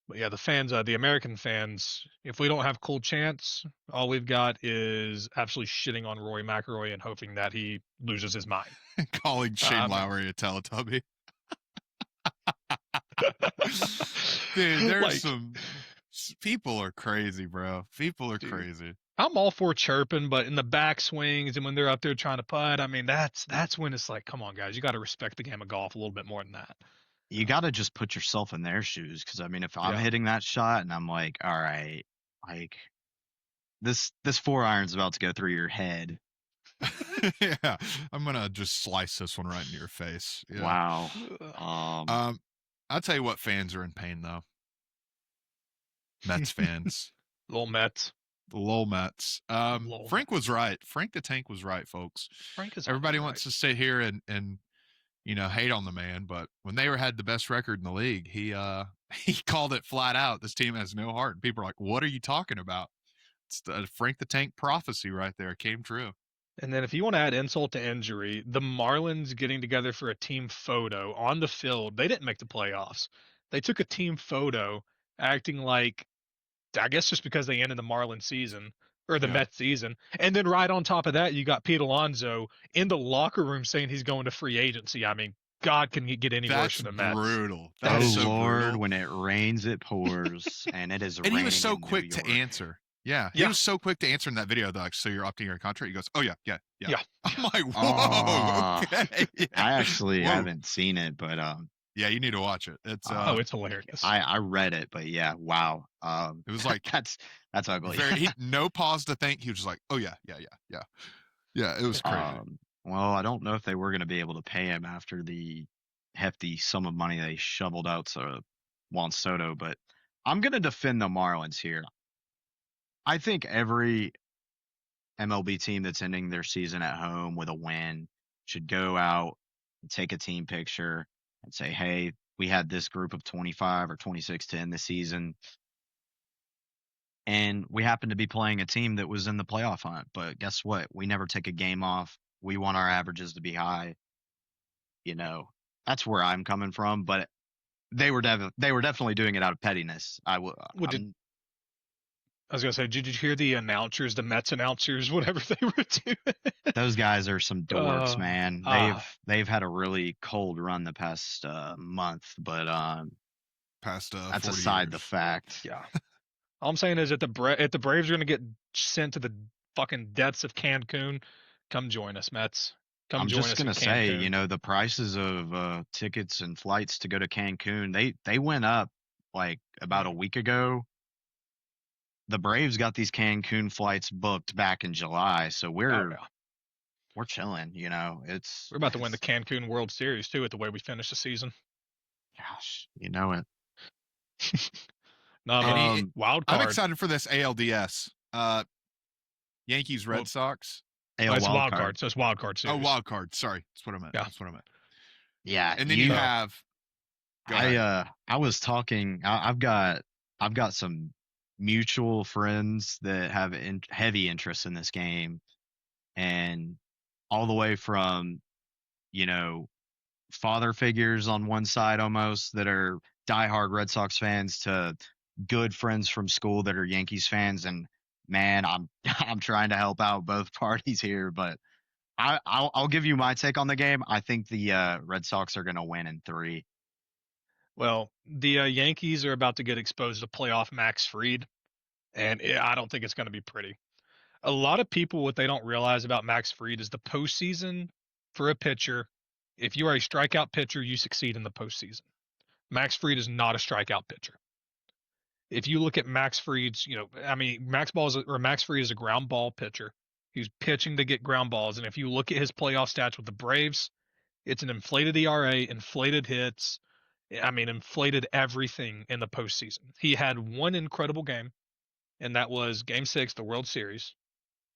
But yeah, the fans, the American fans, if we don't have cool chants, all we've got is absolutely shitting on Rory McIlroy and hoping that he loses his mind. Calling Shane Lowry a Teletubby. Dude, there's Like, some people are crazy, bro. People are crazy. I'm all for chirping, but in the back swings and when they're up there trying to putt, I mean, that's when it's like, come on, guys, you got to respect the game of golf a little bit more than that. You got to just put yourself in their shoes, because I mean, if I'm Yeah. hitting that shot and I'm like, all right, like this 4-iron's about to go through your head. Yeah, I'm gonna just slice this one right into your face. Yeah. Wow. I'll tell you what, fans are in pain though. Mets fans. Little Mets. The Lowell Mets. Lowell Frank was right. Frank the Tank was right, folks. Frank is Everybody right. wants to sit here and hate on the man, but when they had the best record in the league, he called it flat out. This team has no heart. And people are like, what are you talking about? It's the Frank the Tank prophecy right there. It came true. And then if you want to add insult to injury, the Marlins getting together for a team photo on the field, they didn't make the playoffs. They took a team photo acting like, I guess just because they ended the Marlins season or the Mets season. And then right on top of that, you got Pete Alonso in the locker room saying he's going to free agency. I mean, God, can you get any worse for the Mets? Brutal. That is so Lord, brutal. when it rains, it pours, and it is. And he was so raining in quick New to York. answer. Yeah, he was so quick to answer in that video. They're like, so you're opting your contract? He goes, oh, yeah. I'm like, whoa, okay. Yeah. I actually haven't seen it, but yeah, you need to watch it. It's it's hilarious. I read it, but yeah, wow. It was like that's ugly. No pause to think. He was just like, oh yeah. It was crazy. Well, I don't know if they were going to be able to pay him after the hefty sum of money they shoveled out to Juan Soto, but I'm going to defend the Marlins here. I think every MLB team that's ending their season at home with a win should go out and take a team picture and say, hey, we had this group of 25 or 26 to end the season, and we happened to be playing a team that was in the playoff hunt. But guess what? We never take a game off. We want our averages to be high. That's where I'm coming from. But they were definitely doing it out of pettiness. I was gonna say, did you hear the announcers, the Mets announcers, whatever they were doing? Those guys are some dorks, man. They've had a really cold run the past month, but past that's aside the fact. Yeah. All I'm saying is, if the Braves are gonna get sent to the fucking depths of Cancun, come join us, Mets. I'm just gonna say, the prices of tickets and flights to go to Cancun, they went up like about a week ago, the Braves got these Cancun flights booked back in July, so Oh, we're yeah. we're chilling. You know, it's We're about to win the Cancun World Series too, at the way we finish the season. gosh, you know it. No, but Any, wild I'm card. excited for this ALDS. Yankees, Red Well, Sox. AL it's a wild wild card. card, so it's wild card Oh, series. wild card. Sorry, that's what I meant. Yeah. That's what I meant. Yeah, And then you So- have. Go ahead. I was talking. I've got some mutual friends that have heavy interest in this game, and all the way from, you know, father figures on one side almost that are diehard Red Sox fans to good friends from school that are Yankees fans. And man, I'm I'm trying to help out both parties here, but I'll give you my take on the game. I think the Red Sox are going to win in 3. Well, the Yankees are about to get exposed to playoff Max Fried, and I don't think it's going to be pretty. A lot of people, what they don't realize about Max Fried is the postseason for a pitcher. If you are a strikeout pitcher, you succeed in the postseason. Max Fried is not a strikeout pitcher. If you look at Max Fried's, Max Fried is a ground ball pitcher. He's pitching to get ground balls, and if you look at his playoff stats with the Braves, it's an inflated ERA, inflated hits. Inflated everything in the postseason. He had one incredible game, and that was Game 6, the World Series,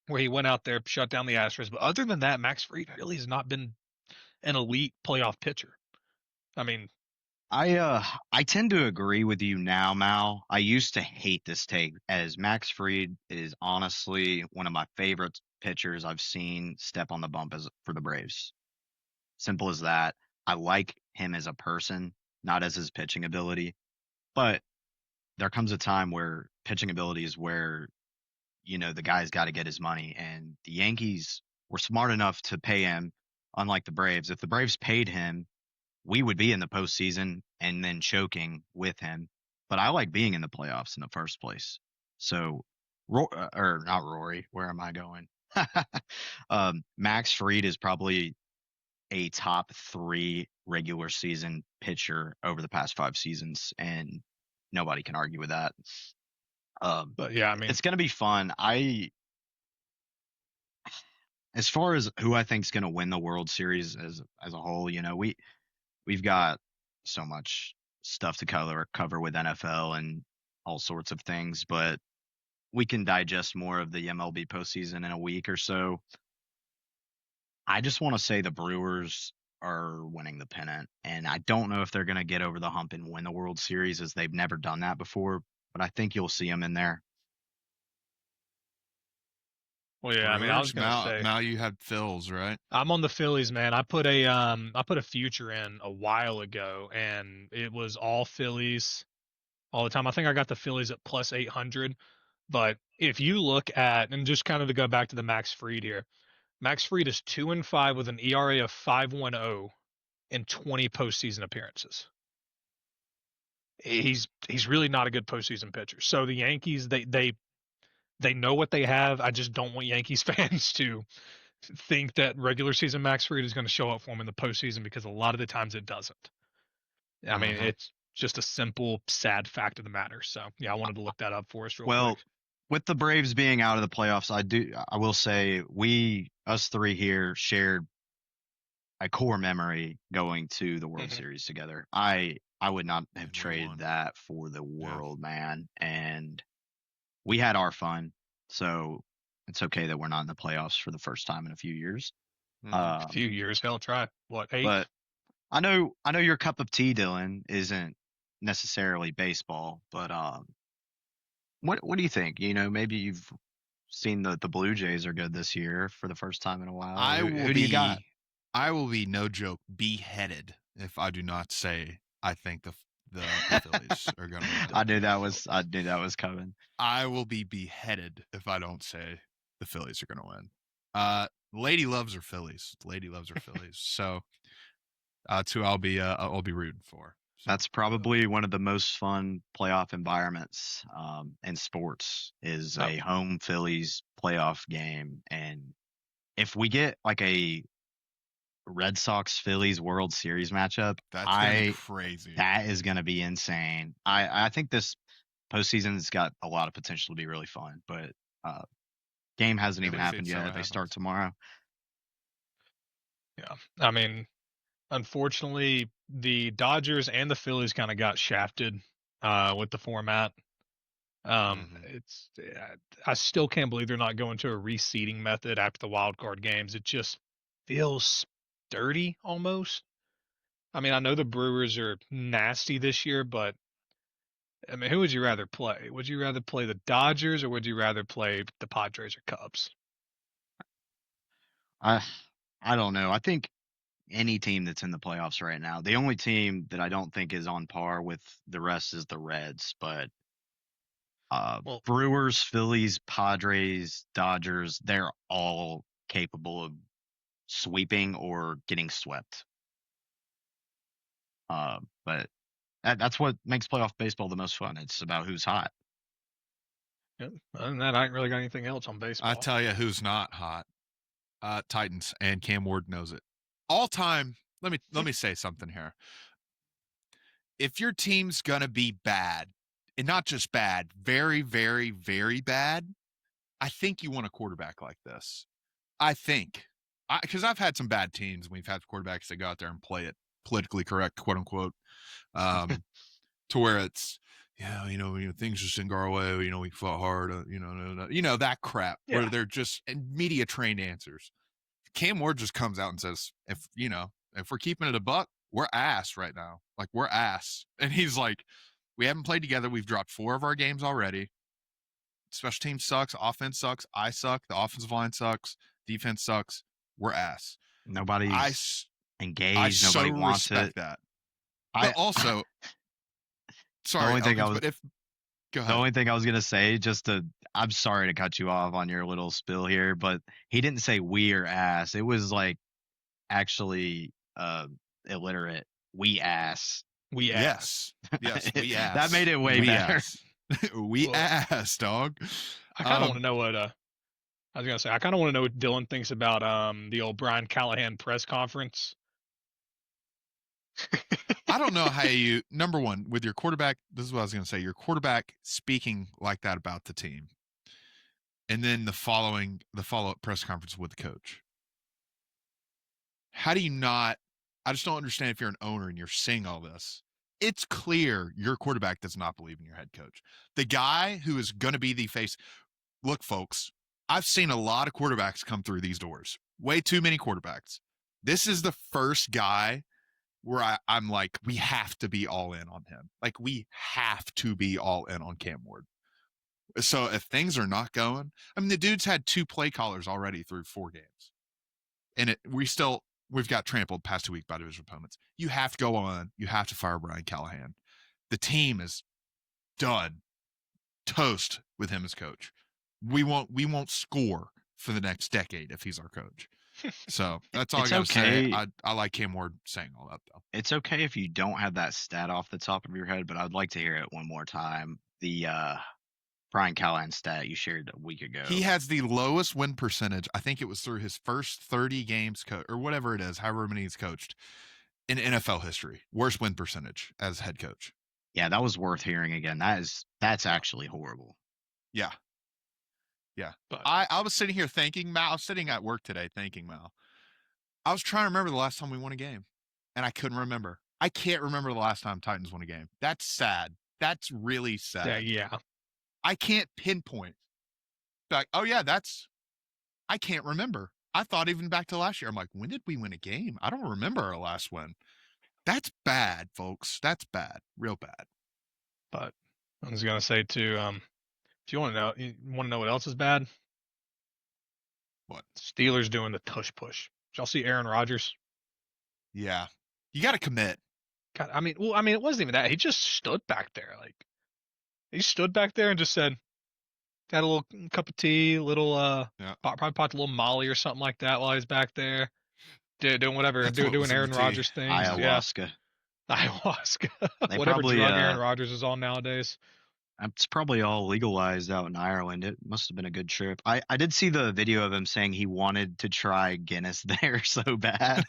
where he went out there, shut down the Astros. But other than that, Max Fried really has not been an elite playoff pitcher. I mean, I tend to agree with you now, Mal. I used to hate this take, as Max Fried is honestly one of my favorite pitchers I've seen step on the bump for the Braves. Simple as that. I like him as a person, not as his pitching ability. But there comes a time where pitching ability is where, you know, the guy's got to get his money. And the Yankees were smart enough to pay him, unlike the Braves. If the Braves paid him, we would be in the postseason and then choking with him. But I like being in the playoffs in the first place. So, or not Rory, where am I going? Max Fried is probably a top 3 regular season pitcher over the past 5 seasons, and nobody can argue with that. but yeah, I mean, It's going to be fun. As far as who I think is going to win the World Series as a whole, you know, we've got so much stuff to cover with NFL and all sorts of things, but we can digest more of the MLB postseason in a week or so. I just want to say the Brewers are winning the pennant, and I don't know if they're going to get over the hump and win the World Series, as they've never done that before, but I think you'll see them in there. well, yeah, I mean, I was Brewers, gonna say, now you had Phils, right? I'm on the Phillies, man. I put a future in a while ago, and it was all Phillies all the time. I think I got the Phillies at plus 800. But if you look at, and just kind of to go back to the Max Fried here, Max Fried is 2-5 with an ERA of 5.10 in 20 postseason appearances. He's really not a good postseason pitcher. So the Yankees, they know what they have. I just don't want Yankees fans to think that regular season Max Fried is going to show up for them in the postseason, because a lot of the times it doesn't. I mean, it's just a simple, sad fact of the matter. So yeah, I wanted to look that up for us real Well, quick. with the Braves being out of the playoffs, I will say us 3 here shared a core memory going to the World Mhm. Series together. I would not have And we traded won. that for the world, man. And we had our fun. So it's okay that we're not in the playoffs for the first time in a few years. Mhm. A few years, hell, try what, 8? But I know your cup of tea, Dylan, isn't necessarily baseball, but what do you think? You know, maybe you've seen the Blue Jays are good this year for the first time in a while. Who do you got? I will be, no joke, beheaded if I do not say I think the Phillies are going to win. I knew that was coming. I will be beheaded if I don't say the Phillies are going to win. Lady loves her Phillies. Lady loves her Phillies. So, two I'll be rooting for. So, That's probably one of the most fun playoff environments in sports, is a home Phillies playoff game. And if we get like a Red Sox Phillies World Series matchup. That's gonna be crazy. That is going to be insane. I think this postseason's got a lot of potential to be really fun, but game hasn't even We'll see happened what yet. They happens. start tomorrow. Yeah, I mean, unfortunately, the Dodgers and the Phillies kind of got shafted with the format. I still can't believe they're not going to a reseeding method after the wild card games. It just feels dirty almost. I mean, I know the Brewers are nasty this year, but I mean, who would you rather play? Would you rather play the Dodgers or would you rather play the Padres or Cubs? I don't know. I think any team that's in the playoffs right now, the only team that I don't think is on par with the rest is the Reds, but Well- Brewers, Phillies, Padres, Dodgers, they're all capable of sweeping or getting swept. But that's what makes playoff baseball the most fun. It's about who's hot. Yeah, other than that, I ain't really got anything else on baseball. I tell you who's not hot. Titans, and Cam Ward knows it. All time, let me say something here. If your team's gonna be bad, and not just bad, very, very, very bad, I think you want a quarterback like this. I think. Because I've had some bad teams, and we've had quarterbacks that go out there and play it politically correct, quote unquote, to where it's, things just didn't go our way. We fought hard. That crap where Yeah. they're just media trained answers. Cam Ward just comes out and says, if we're keeping it a buck, we're ass right now. Like, we're ass. And he's like, we haven't played together. We've dropped 4 of our games already. Special team sucks. Offense sucks. I suck. The offensive line sucks. Defense sucks. We're ass. Nobody's engaged. I so Nobody wants respect it. that. But also, sorry, only thing Elkins, go ahead. The only thing I was gonna say, I'm sorry to cut you off on your little spill here, but he didn't say we are ass. It was like actually illiterate. We ass. We ass. Yes, we ass. That made it way we better. Ass. We Well, ass, dog. I kind of want to know what I was gonna say. I kind of want to know what Dylan thinks about the old Brian Callahan press conference. I don't know how you, number one, with your quarterback, this is what I was going to say, your quarterback speaking like that about the team, and then the follow-up press conference with the coach. How do you not, I just don't understand if you're an owner and you're seeing all this. It's clear your quarterback does not believe in your head coach. The guy who is going to be the face, look, folks, I've seen a lot of quarterbacks come through these doors. Way too many quarterbacks. This is the first guy where I'm like, we have to be all in on him. Like, we have to be all in on Cam Ward. So if things are not going, I mean, the dude's had 2 play callers already through 4 games. And we've got trampled past 2 weeks by division opponents. You have to go on. You have to fire Brian Callahan. The team is done. Toast with him as coach. We won't score for the next decade if he's our coach. So that's all I got to say. I like Cam Ward saying all that, though. It's okay if you don't have that stat off the top of your head, but I'd like to hear it one more time. The Brian Callahan stat you shared a week ago. He has the lowest win percentage. I think it was through his first 30 games or whatever it is, however many he's coached in NFL history. Worst win percentage as head coach. Yeah, that was worth hearing again. That's actually horrible. Yeah. Yeah. But I was sitting here thinking, Mal, I was sitting at work today thinking, Mal, I was trying to remember the last time we won a game, and I couldn't remember. I can't remember the last time Titans won a game. That's sad. That's really sad. yeah. I can't pinpoint. Like, oh yeah, I can't remember. I thought even back to last year, I'm like, when did we win a game? I don't remember our last win. That's bad, folks. That's bad. Real bad. But I was gonna say too, if you want to know what else is bad? What? Steelers doing the tush push. Did y'all see Aaron Rodgers? Yeah. You got to commit. God, it wasn't even that. He just stood back there, he stood back there and just said, had a little cup of tea, probably popped a little Molly or something like that while he's back there, doing whatever, That's what was doing in the Aaron tea. Rodgers things. Ayahuasca. Yeah. Ayahuasca. They Whatever probably, drug Aaron Rodgers is on nowadays. It's probably all legalized out in Ireland. It must have been a good trip. I did see the video of him saying he wanted to try Guinness there so bad.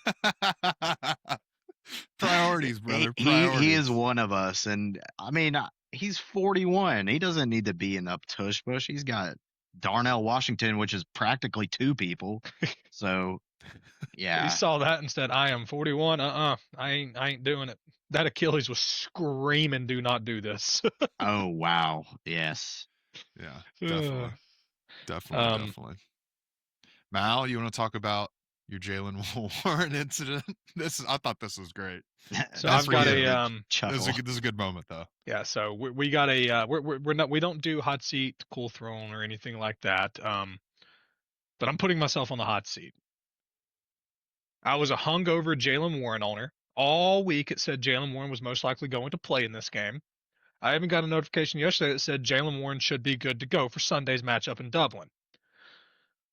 Priorities, brother. He is Priorities. one of us, and I mean he's 41. He doesn't need to be in the tush push. He's got Darnell Washington, which is practically two people. So yeah, He saw that and said, "I am 41. I ain't doing it." That Achilles was screaming, "Do not do this." oh wow, yes. Yeah, Ugh. definitely. Mal, you want to talk about your Jalen Warren incident? I thought this was great. So That's I've got really a This is a good moment though. yeah. So we got a we don't do hot seat, cool throne, or anything like that. But I'm putting myself on the hot seat. I was a hungover Jalen Warren owner. All week it said Jalen Warren was most likely going to play in this game. I even got a notification yesterday that said Jalen Warren should be good to go for Sunday's matchup in Dublin.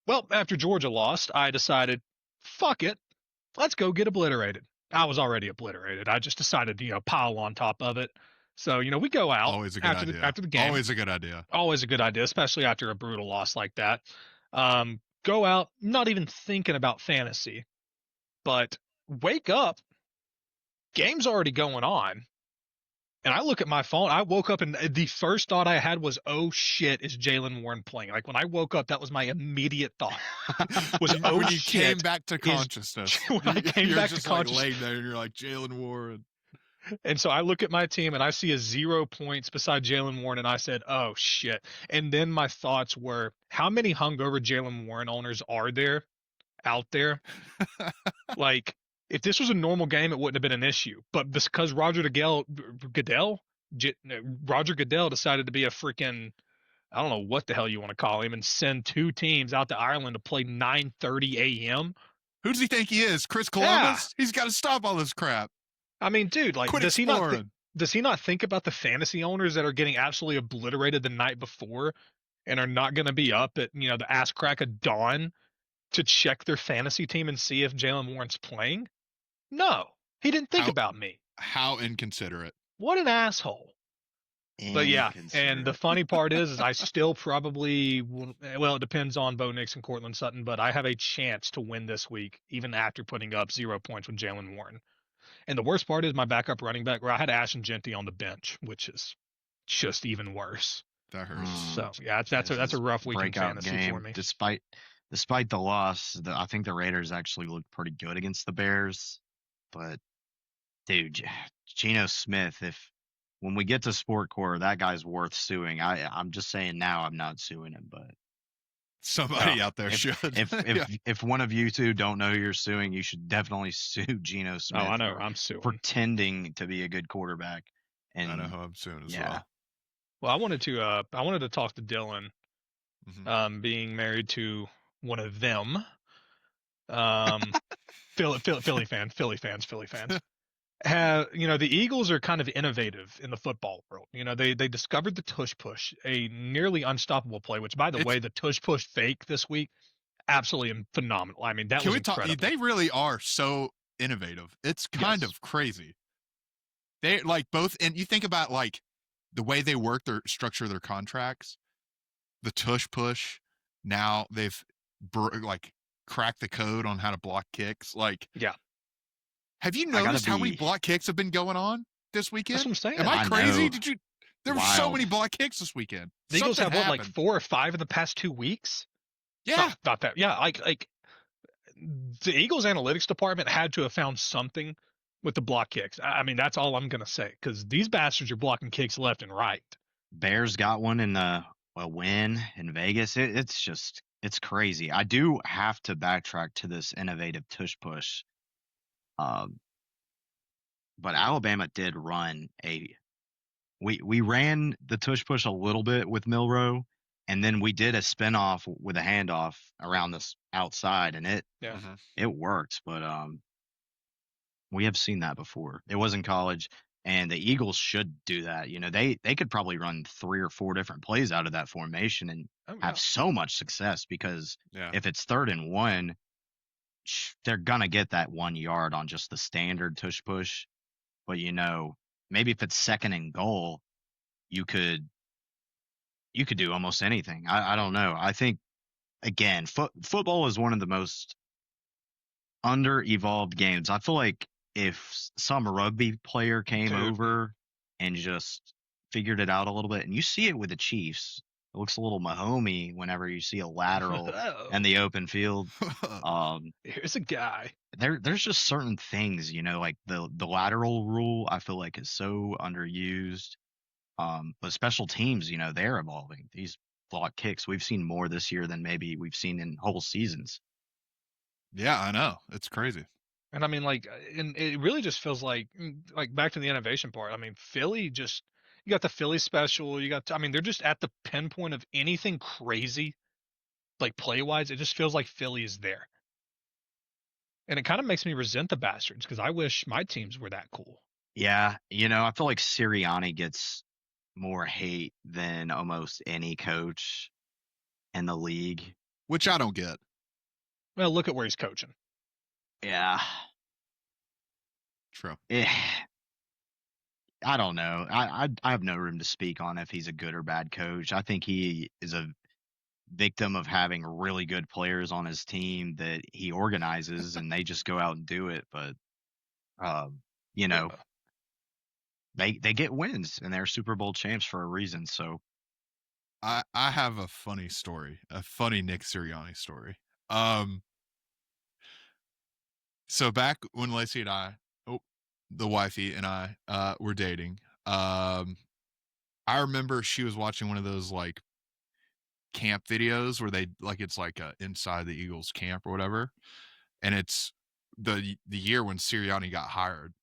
Well, after Georgia lost, I decided, fuck it, let's go get obliterated. I was already obliterated. I just decided to, pile on top of it. So, we go out Always a good idea. after the game. Always a good idea. Always a good idea, especially after a brutal loss like that. Go out, not even thinking about fantasy, but wake up, game's already going on. And I look at my phone. I woke up and the first thought I had was, "Oh shit, is Jalen Warren playing?" Like when I woke up, that was my immediate thought. Was when oh you shit, came back to consciousness. when I came you're back just to like consciousness. laying there and you're like Jalen Warren. And so I look at my team and I see a 0 points beside Jalen Warren, and I said, "Oh shit." And then my thoughts were, how many hungover Jalen Warren owners are there out there? Like, if this was a normal game, it wouldn't have been an issue. But because Roger Goodell decided to be a freaking, I don't know what the hell you want to call him, and send two teams out to Ireland to play 9:30 a.m. Who does he think he is? Chris Columbus? He's got to stop all this crap. I mean, dude, like, Quit does he not exploring. does he not think about the fantasy owners that are getting absolutely obliterated the night before and are not going to be up at the ass crack of dawn to check their fantasy team and see if Jalen Warren's playing? No, he didn't think about me. How inconsiderate. What an asshole. But yeah, and the funny part is I still probably well, it depends on Bo Nix and Cortland Sutton, but I have a chance to win this week, even after putting up 0 points with Jalen Warren. And the worst part is my backup running back, where I had Ashton Genty on the bench, which is just even worse. That hurts. So yeah, that's a rough week in fantasy game. for me. Despite the loss, I think the Raiders actually looked pretty good against the Bears. But dude, Geno Smith, when we get to Sport Core, that guy's worth suing. I'm just saying now, I'm not suing him, but somebody out there should. If one of you two don't know who you're suing, you should definitely sue Geno Smith. Oh, I know, I'm suing. Pretending to be a good quarterback. And I know who I'm suing as well. Well, I wanted to talk to Dylan, being married to one of them. Philly fans. The Eagles are kind of innovative in the football world. They discovered the Tush Push, a nearly unstoppable play, which, by the way, the Tush Push fake this week, absolutely phenomenal. I mean, that was incredible. They really are so innovative. It's kind of crazy. They like both, and you think about like the way they structure their contracts, the Tush Push. Now they've cracked the code on how to block kicks. Have you noticed how many block kicks have been going on this weekend? That's what I'm saying. Am I crazy? Know. There were so many block kicks this weekend. The Eagles have like 4 or 5 in the past 2 weeks. Yeah, not that. Yeah, like the Eagles analytics department had to have found something with the block kicks. I mean, that's all I'm gonna say, because these bastards are blocking kicks left and right. Bears got one in a win in Vegas. It's crazy. I do have to backtrack to this innovative Tush Push. But Alabama did run we ran the Tush Push a little bit with Milrow, and then we did a spin-off with a handoff around this outside, and it worked. But we have seen that before. It was in college, and the Eagles should do that. They could probably run 3 or 4 different plays out of that formation and have so much success, because if it's 3rd and 1, they're gonna get that 1 yard on just the standard Tush Push. But maybe if it's 2nd and goal, you could you could do almost anything. I don't know. I think again, football is one of the most under-evolved games. I feel like if some rugby player came Dude. over and just figured it out a little bit, and you see it with the Chiefs, it looks a little Mahomey whenever you see a lateral in the open field. Here's a guy. There's just certain things, like the lateral rule. I feel like is so underused. But special teams, they're evolving. These block kicks, we've seen more this year than maybe we've seen in whole seasons. Yeah, I know. It's crazy. And I mean, and it really just feels like back to the innovation part. I mean, Philly you got the Philly special. They're just at the pinpoint of anything crazy, like play wise. It just feels like Philly is there. And it kind of makes me resent the bastards because I wish my teams were that cool. Yeah, I feel like Sirianni gets more hate than almost any coach in the league. Which I don't get. Well, look at where he's coaching. Yeah. True. I don't know. I have no room to speak on if he's a good or bad coach. I think he is a victim of having really good players on his team that he organizes and they just go out and do it. But, they get wins and they're Super Bowl champs for a reason. So I have a funny story, a funny Nick Sirianni story. So back when Lacey and I, the wifey and I, were dating, I remember she was watching one of those like camp videos where it's like inside the Eagles camp or whatever. And it's the year when Sirianni got hired.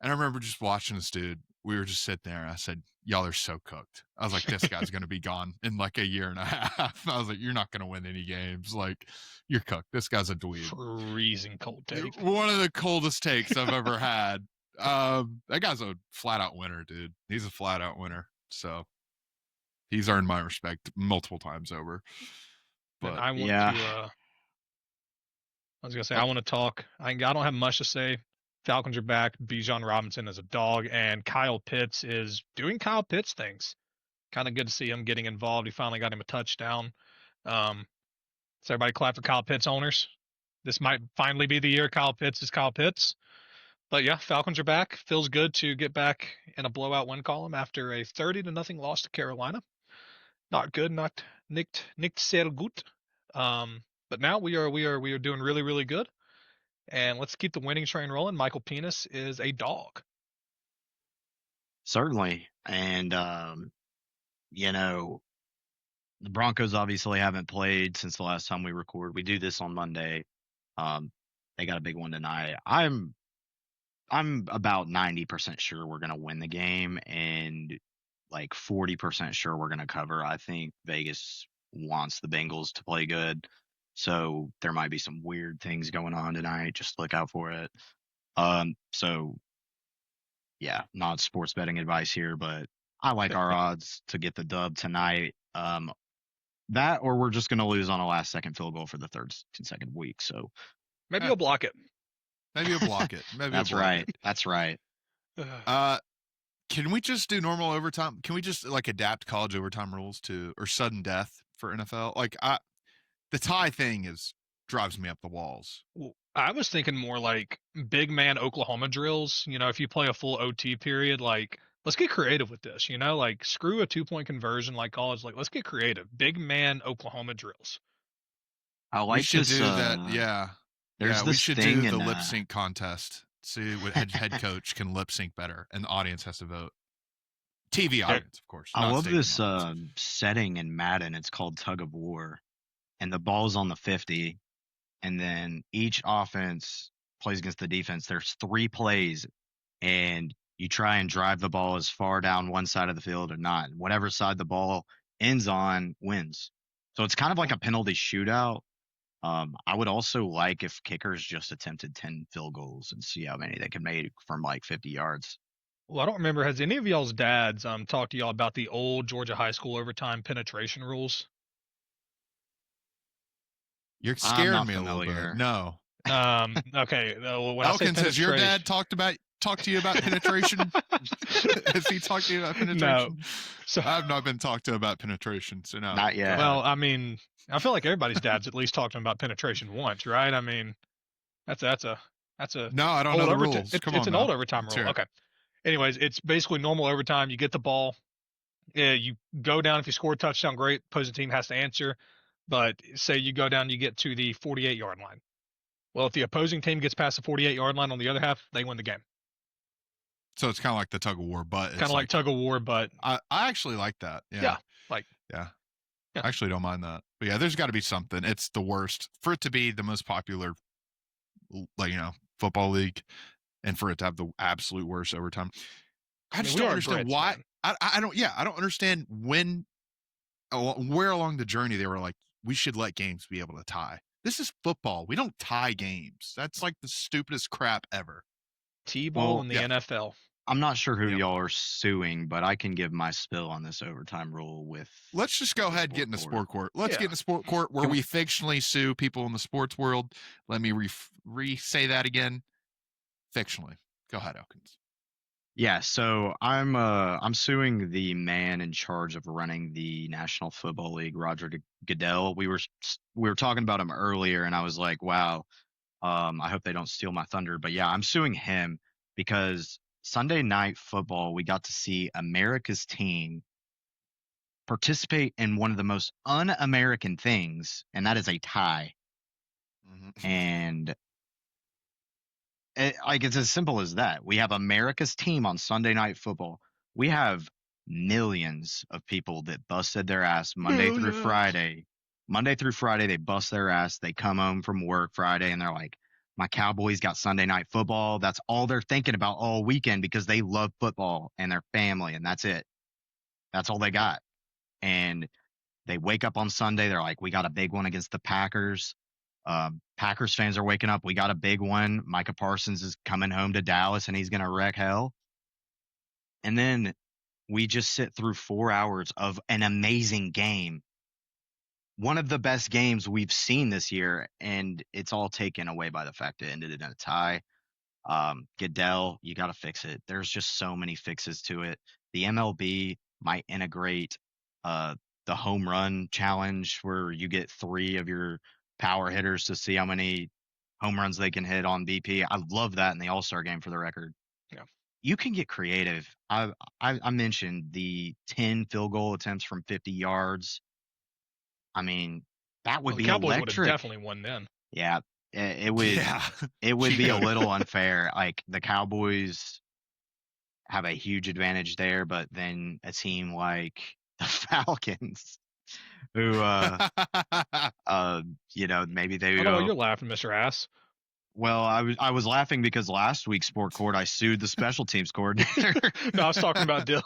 And I remember just watching this dude. We were just sitting there and I said, y'all are so cooked. I was like, this guy's going to be gone in like a year and a half. I was like, you're not going to win any games. Like, you're cooked. This guy's a dweeb. Freezing cold take. One of the coldest takes I've ever had. That guy's a flat out winner, dude. He's a flat out winner. So he's earned my respect multiple times over. But I want to, I was going to say, I want to talk. I don't have much to say. Falcons are back. Bijan Robinson is a dog, and Kyle Pitts is doing Kyle Pitts things. Kind of good to see him getting involved. He finally got him a touchdown. So everybody clap for Kyle Pitts owners. This might finally be the year Kyle Pitts is Kyle Pitts. But yeah, Falcons are back. Feels good to get back in a blowout win column after a 30-0 loss to Carolina. Not good, not nicht sehr gut. But now we are doing really, really good. And let's keep the winning train rolling. Michael Penis is a dog. Certainly. And, the Broncos obviously haven't played since the last time we recorded. We do this on Monday. They got a big one tonight. I'm about 90% sure we're going to win the game and like 40% sure we're going to cover. I think Vegas wants the Bengals to play good. So there might be some weird things going on tonight. Just look out for it. So yeah, not sports betting advice here, but I like our odds to get the dub tonight. That or we're just going to lose on a last second field goal for the third consecutive week. So maybe you'll block it. Maybe you'll block it. Maybe that's you'll block right. It. That's right. Can we just do normal overtime? Can we just like adapt college overtime rules or sudden death for NFL? Like the tie thing drives me up the walls. Well, I was thinking more like big man Oklahoma drills. If you play a full OT period, like let's get creative with this. Like screw a 2-point conversion like college. Like let's get creative. Big man Oklahoma drills. I like we should this. Do that. Yeah. There's we this should thing do the in, lip sync contest. See what head coach can lip sync better, and the audience has to vote. TV audience, of course. I love this audience. setting in Madden. It's called Tug of War, and the ball's on the 50, and then each offense plays against the defense. There's 3 plays, and you try and drive the ball as far down one side of the field or not. Whatever side the ball ends on wins. So it's kind of like a penalty shootout. I would also like if kickers just attempted 10 field goals and see how many they can make from like 50 yards. Well, I don't remember. Has any of y'all's dads talked to y'all about the old Georgia high school overtime penetration rules? You're scaring me a little bit. No. Okay. When Elkins, I say has your dad talked talked to you about penetration? Has he talked to you about penetration? No. So I've not been talked to about penetration, so no. Not yet. well, I mean, I feel like everybody's dad's at least talked to him about penetration once, right? I mean, that's a No, I don't know old the overtime. rules. It's Come an on old now. overtime Let's rule. hear it. Okay. Anyways, it's basically normal overtime. You get the ball. You go down. If you score a touchdown, great. Opposing team has to answer. But say you go down, you get to the 48-yard line. Well, if the opposing team gets past the 48-yard line on the other half, they win the game. So it's kind of like the tug of war, but it's Kind of like tug of war, but I actually like that. Yeah. yeah, like Yeah. Yeah. I actually don't mind that. But yeah, there's got to be something. It's the worst for it to be the most popular, like, football league, and for it to have the absolute worst overtime. I just we don't are understand Brits, why. man. I don't. Yeah, I don't understand where along the journey they were like, we should let games be able to tie. This is football. We don't tie games. That's like the stupidest crap ever. T-ball Well, in the yeah. NFL. I'm not sure who Yep. y'all are suing, but I can give my spill on this overtime rule with. Let's just go the ahead and get into sport sport court. Let's Yeah. get into sport court where Can we fictionally sue people in the sports world. Let me re-say that again. Fictionally. Go ahead, Elkins. Yeah, so I'm suing the man in charge of running the National Football League, Roger Goodell. We were talking about him earlier, and I was like, wow, I hope they don't steal my thunder. But yeah, I'm suing him because Sunday Night Football, we got to see America's team participate in one of the most un-American things, and that is a tie. And it's as simple as that. We have America's team on Sunday Night Football. We have millions of people that busted their ass Monday through Friday. Monday through Friday, they bust their ass. They come home from work Friday, and they're like, my Cowboys got Sunday Night Football. That's all they're thinking about all weekend because they love football and their family, and that's it. That's all they got. And they wake up on Sunday. They're like, we got a big one against the Packers. Packers fans are waking up. We got a big one. Micah Parsons is coming home to Dallas, and he's going to wreck hell. And then we just sit through 4 hours of an amazing game. One of the best games we've seen this year, and it's all taken away by the fact it ended in a tie. Goodell, you got to fix it. There's just so many fixes to it. The MLB might integrate the home run challenge where you get 3 of your power hitters to see how many home runs they can hit on BP. I love that in the All-Star game, for the record. Yeah. You can get creative. I mentioned the 10 field goal attempts from 50 yards. I mean, that would be the Cowboys electric. would have definitely won then. Yeah, it would. Yeah. It would be a little unfair. Like, the Cowboys have a huge advantage there, but then a team like the Falcons, who maybe they I don't know why you're laughing, Mr. Ass. Well, I was laughing because last week's Sport Court I sued the special teams coordinator. No, I was talking about Dill.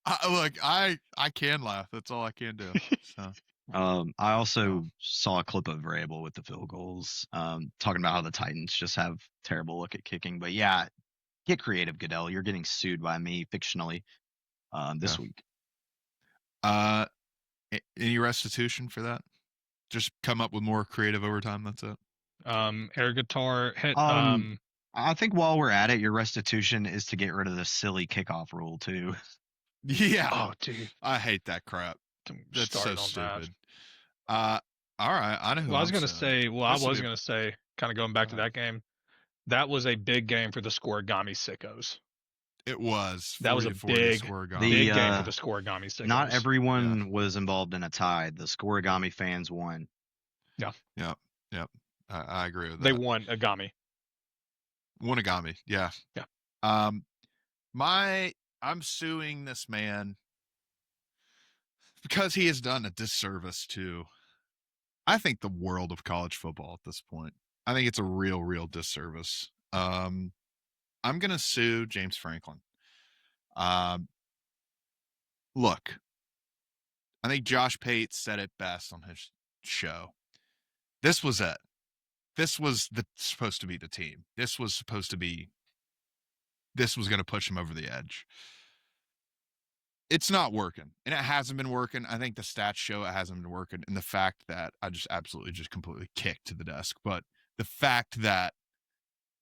I can laugh. That's all I can do. So. I also saw a clip of Vrabel with the field goals, talking about how the Titans just have terrible look at kicking. But yeah, get creative, Goodell. You're getting sued by me fictionally this week. Any restitution for that? Just come up with more creative overtime. That's it. Air guitar hit. I think while we're at it, your restitution is to get rid of the silly kickoff rule too. Yeah. Oh, dude, I hate that crap. That's so stupid. That. All right. I know who Well, I was I'm gonna suing. say. Well, I was gonna say, kind of going back to that game. That was a big game for the Scorigami sickos. It was. That was a 40-40 big Scorigami. Big game for the Scorigami sickos. Not everyone was involved in a tie. The Scorigami fans won. Yep. I agree with that. They won Agami. Won Agami. Yeah. Yeah. I'm suing this man because he has done a disservice to, I think, the world of college football at this point. I think it's a real disservice. I'm going to sue James Franklin. Look, I think Josh Pate said it best on his show. This was it. This was supposed to be the team. This was going to push him over the edge. It's not working, and it hasn't been working. I think the stats show it hasn't been working, and the fact that I just absolutely just completely kicked to the desk. But the fact that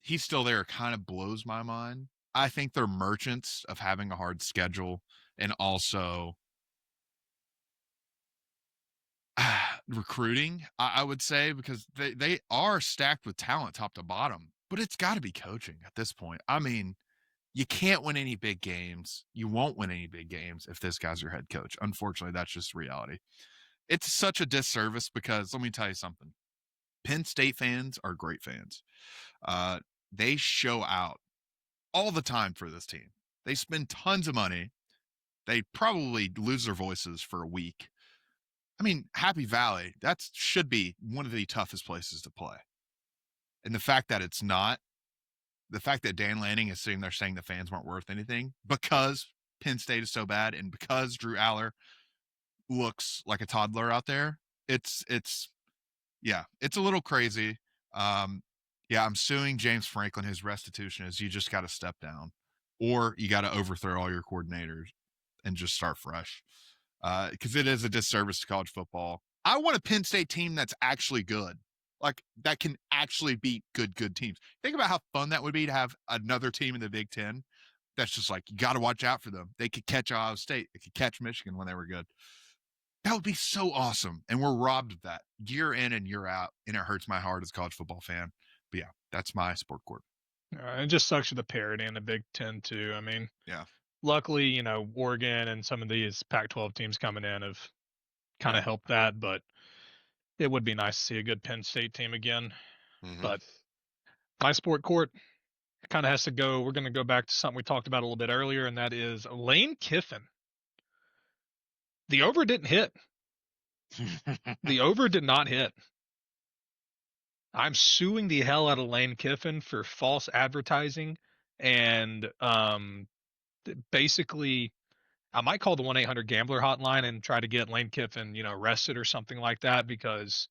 he's still there kind of blows my mind. I think they're merchants of having a hard schedule and also recruiting, I would say, because they are stacked with talent top to bottom, but it's got to be coaching at this point. I mean, you can't win any big games. You won't win any big games if this guy's your head coach. Unfortunately, that's just reality. It's such a disservice because let me tell you something. Penn State fans are great fans. They show out all the time for this team. They spend tons of money. They probably lose their voices for a week. I mean, Happy Valley, that should be one of the toughest places to play. And the fact that it's not, the fact that Dan Lanning is sitting there saying the fans weren't worth anything because Penn State is so bad and because Drew Aller looks like a toddler out there, it's a little crazy. I'm suing James Franklin. His restitution is you just got to step down or you got to overthrow all your coordinators and just start fresh. Because it is a disservice to college football. I want a Penn State team that's actually good, like that can actually beat good teams. Think about how fun that would be to have another team in the Big Ten that's just like, you got to watch out for them. They could catch Ohio State. They could catch Michigan when they were good. That would be so awesome. And we're robbed of that year in and year out. And it hurts my heart as a college football fan. But yeah, that's my sport court. It just sucks for the parity in the Big Ten too. I mean, yeah. Luckily, Oregon and some of these Pac-12 teams coming in have kind of helped that, but it would be nice to see a good Penn State team again. Mm-hmm. But my sport court kind of has to go. We're going to go back to something we talked about a little bit earlier, and that is Lane Kiffin. The over didn't hit. The over did not hit. I'm suing the hell out of Lane Kiffin for false advertising and basically I might call the 1-800-GAMBLER hotline and try to get Lane Kiffin, arrested or something like that because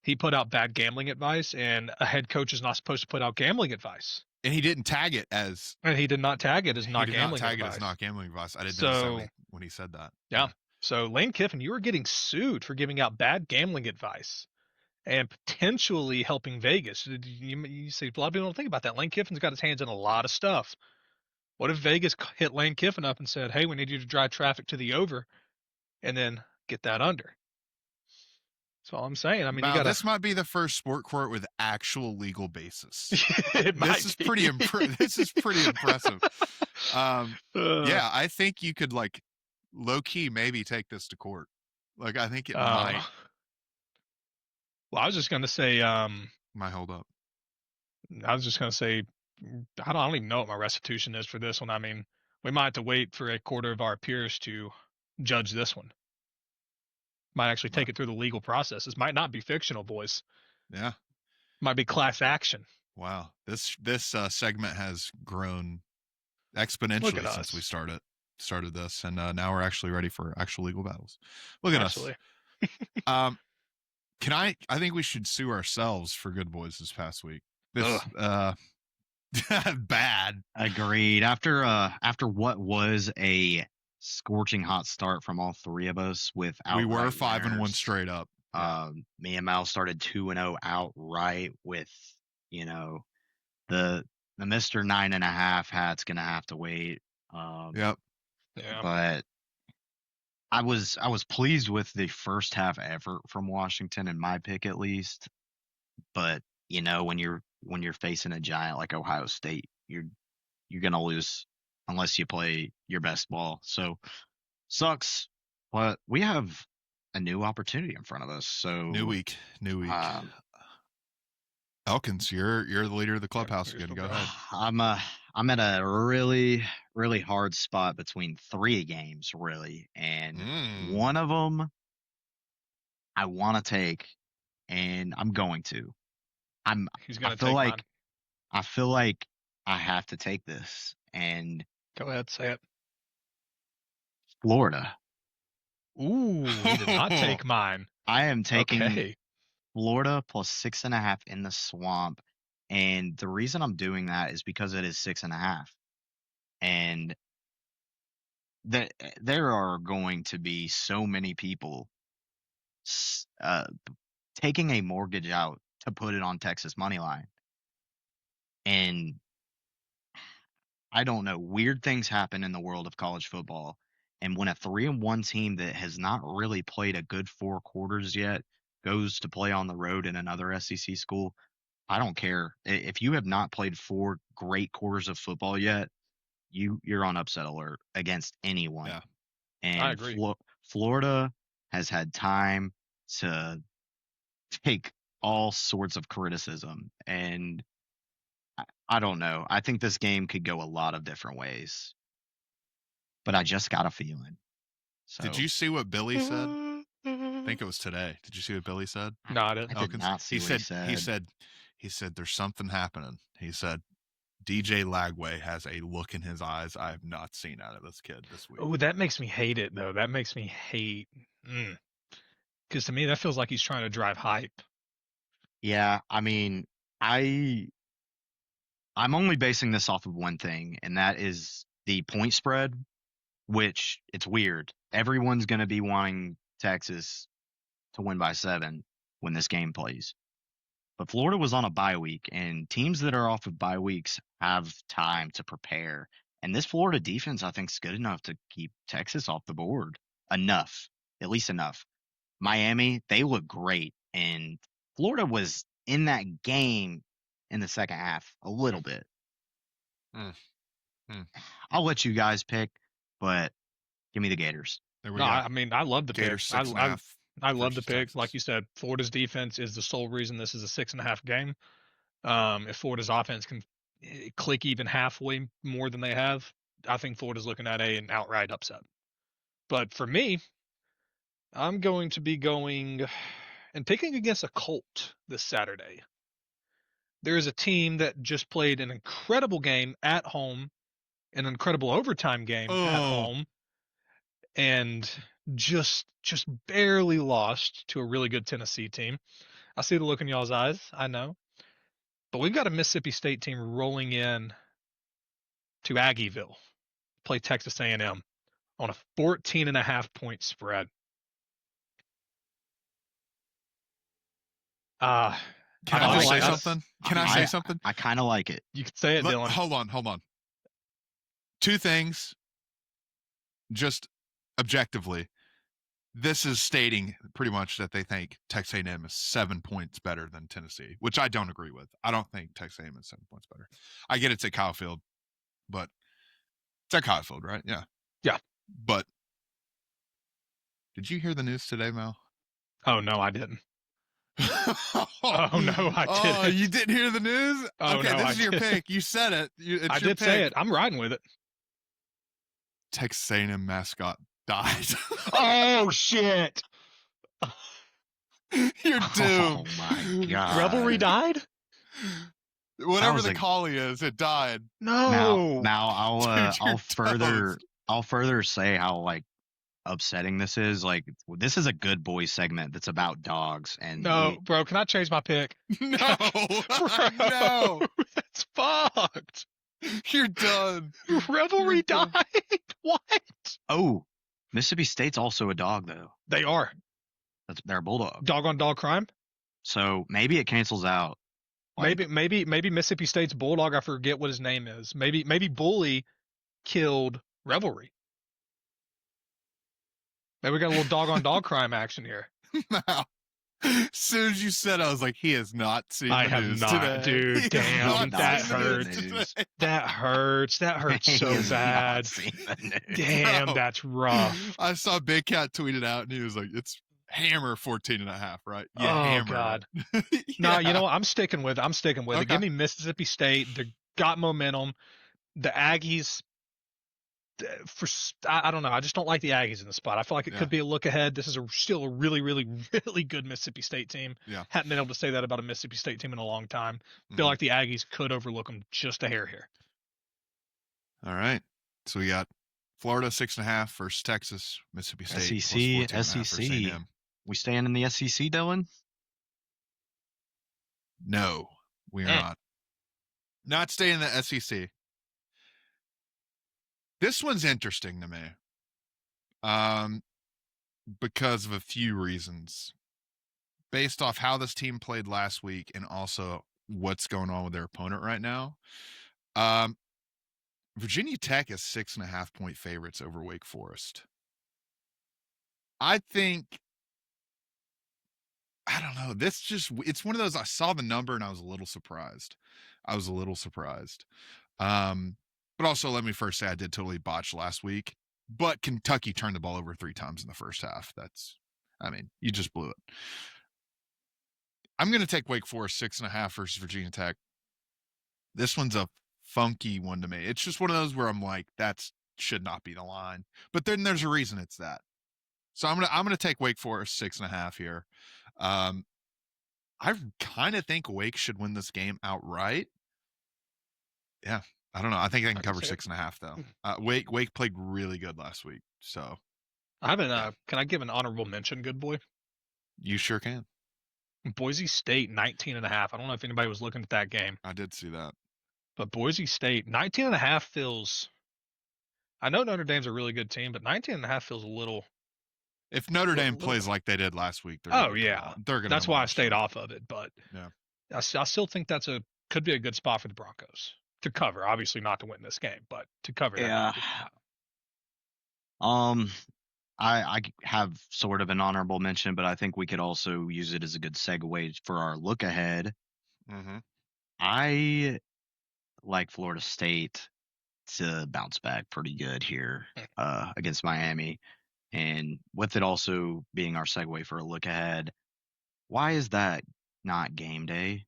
he put out bad gambling advice and a head coach is not supposed to put out gambling advice. And he didn't tag it as. And he did not tag it as not gambling advice. He did not tag it as not gambling advice. I didn't know when he said that. Yeah. So Lane Kiffin, you are getting sued for giving out bad gambling advice and potentially helping Vegas. You see, a lot of people don't think about that. Lane Kiffin's got his hands in a lot of stuff. What if Vegas hit Lane Kiffin up and said, hey, we need you to drive traffic to the over and then get that under? That's all I'm saying. I mean, this might be the first sport court with actual legal basis. This is pretty impressive. Yeah, I think you could like low key maybe take this to court. Like I think it might. Well, I was just gonna say might hold up. I was just gonna say I don't even know what my restitution is for this one. I mean, we might have to wait for a quarter of our peers to judge this one. Might actually take it through the legal process. This might not be fictional, boys. Yeah. Might be class action. Wow. This segment has grown exponentially since we started this, and now we're actually ready for actual legal battles. Look at us. I think we should sue ourselves for Good Boys this past week. This bad. Agreed. After what was a scorching hot start from all three of us with we were 5-1 straight up. Me and Mal started 2-0 outright with, the Mr. 9.5 hat's gonna have to wait. Yep. Yeah. But I was pleased with the first half effort from Washington in my pick at least. But when you're facing a giant like Ohio State, you're gonna lose unless you play your best ball. So sucks, but we have a new opportunity in front of us. So new week. Elkins, you're the leader of the clubhouse again. Go ahead. I'm at a really, really hard spot between three games, really, and one of them I want to take, and I'm going to. I feel like I have to take this, and go ahead, say it. Florida. Ooh, he did not take mine. I am taking Florida plus 6.5 in the Swamp, and the reason I'm doing that is because it is 6.5, and there are going to be so many people taking a mortgage out to put it on Texas money line. And And I don't know, weird things happen in the world of college football. And when a 3-1 team that has not really played a good 4 quarters yet goes to play on the road in another SEC school, I don't care. If you have not played 4 great quarters of football yet, you're on upset alert against anyone. Yeah. I And agree. Florida has had time to take all sorts of criticism, and I don't know. I think this game could go a lot of different ways, but I just got a feeling. So Did you see what Billy said? I think it was today. Did you see what Billy said? No, I didn't. I did not see what he said there's something happening. He said DJ Lagway has a look in his eyes I have not seen out of this kid this week. Oh, that makes me hate it though. That makes me hate. Because to me, that feels like he's trying to drive hype. Yeah, I mean, I'm only basing this off of one thing, and that is the point spread, which it's weird. Everyone's going to be wanting Texas to win by 7 when this game plays. But Florida was on a bye week, and teams that are off of bye weeks have time to prepare. And this Florida defense, I think, is good enough to keep Texas off the board. Enough. At least enough. Miami, they look great. And Florida was in that game in the second half a little bit. I'll let you guys pick, but give me the Gators. There we No, go. I mean, I love the pick. Gators 6.5. I love the versus pick. Texas. Like you said, Florida's defense is the sole reason this is a 6.5 game. If Florida's offense can click even halfway more than they have, I think Florida's looking at an outright upset. But for me, I'm going to be going and picking against a Colt this Saturday. There is a team that just played an incredible game at home, an incredible overtime game at home, and just barely lost to a really good Tennessee team. I see the look in y'all's eyes. I know. But we've got a Mississippi State team rolling in to Aggieville, play Texas A&M on a 14.5-point spread. Can I just say something? Can I say something? I kind of like it. You could say it, Dylan. Hold on. 2 things, just objectively. This is stating pretty much that they think Texas A&M is 7 points better than Tennessee, which I don't agree with. I don't think Texas A&M is 7 points better. I get it's at Kyle Field, but it's at Kyle Field, right? Yeah. Yeah. But did you hear the news today, Mel? Oh, no, I didn't. Oh, no, I didn't. Oh, you didn't hear the news? Oh, okay, no, this I is your didn't. pick. You said it. I did say it. I'm riding with it. Texas A&M mascot died. Oh, shit. You're doomed. Oh my god. Revelry died? Whatever Sounds the like- collie is, it died. No. Now Dude, you're I'll further say how like upsetting this is. Like this is a good boy segment that's about dogs and No, bro, can I change my pick? No. Bro, No. That's fucked. You're done. Revelry You're done. died? What? Oh, Mississippi State's also a dog though. They are. They're a bulldog. Dog on dog crime? So maybe it cancels out. Like, Maybe Mississippi State's bulldog, I forget what his name is. Maybe Bully killed Revelry. Maybe we got a little dog on dog crime action here. Now, as soon as you said it, I was like, he has not seen I the have news not, today. dude. He has Damn, not that seen the news hurts. today. That hurts. That hurts he so has not bad. seen the news. Damn, Bro. that's rough. I saw Big Cat tweet it out, and he was like, it's hammer 14.5, right? Oh, hammer God. it. No, you Yeah. know what? I'm sticking with it. Okay. Give me Mississippi State. They got momentum. The Aggies, I don't know. I just don't like the Aggies in the spot. I feel like it Yeah. could be a look ahead. This is still a really, really, really good Mississippi State team. Yeah. Hadn't been able to say that about a Mississippi State team in a long time. Feel Mhm. like the Aggies could overlook them just a hair here. All right. So we got Florida 6.5 versus Texas, Mississippi State. plus SEC, 14.5 versus SEC. A&M. We staying in the SEC, Dylan? No, we are not. Not staying in the SEC. This one's interesting to me. Because of a few reasons. Based off how this team played last week and also what's going on with their opponent right now. Virginia Tech is 6.5-point favorites over Wake Forest. I think, I don't know. It's one of those, I saw the number and I was a little surprised. But also let me first say I did totally botch last week, but Kentucky turned the ball over 3 times in the first half. You just blew it. I'm going to take Wake Forest 6.5 versus Virginia Tech. This one's a funky one to me. It's just one of those where I'm like, that should not be the line. But then there's a reason it's that. So I'm gonna take Wake Forest 6.5 here. I kind of think Wake should win this game outright. Yeah, I don't know. I think they can cover 6.5 though. Wake played really good last week, so I haven't. Can I give an honorable mention, good boy? You sure can. Boise State 19.5. I don't know if anybody was looking at that game. I did see that. But Boise State 19.5 feels. I know Notre Dame's a really good team, but 19.5 feels a little. If Notre Dame plays like they did last week, they're gonna. That's why I stayed off of it. But yeah, I still think could be a good spot for the Broncos to cover. Obviously not to win this game, but to cover. Yeah. I have sort of an honorable mention, but I think we could also use it as a good segue for our look ahead. Mm-hmm. I like Florida State to bounce back pretty good here against Miami. And with it also being our segue for a look ahead, why is that not game day?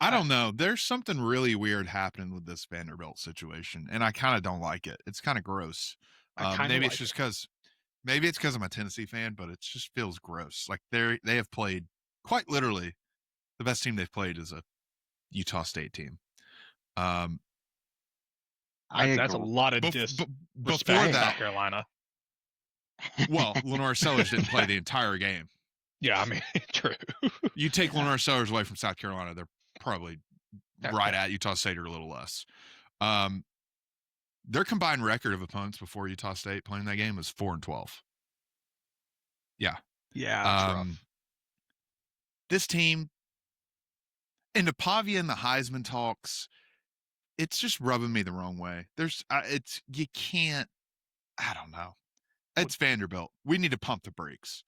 I don't know. There's something really weird happening with this Vanderbilt situation, and I kind of don't like it. It's kind of gross. Maybe it's just because I'm a Tennessee fan, but it just feels gross. Like they have played quite literally the best team they've played is a Utah State team. That's a lot of before South Carolina. Well, Lenore Sellers didn't play the entire game. Yeah, I mean, true. You take Lenore Sellers away from South Carolina, they're probably right at Utah State or a little less. Their combined record of opponents before Utah State playing that game was 4-12. Yeah. Yeah. This team, into Pavia and the Heisman talks, it's just rubbing me the wrong way. You can't, I don't know. It's Vanderbilt. We need to pump the brakes.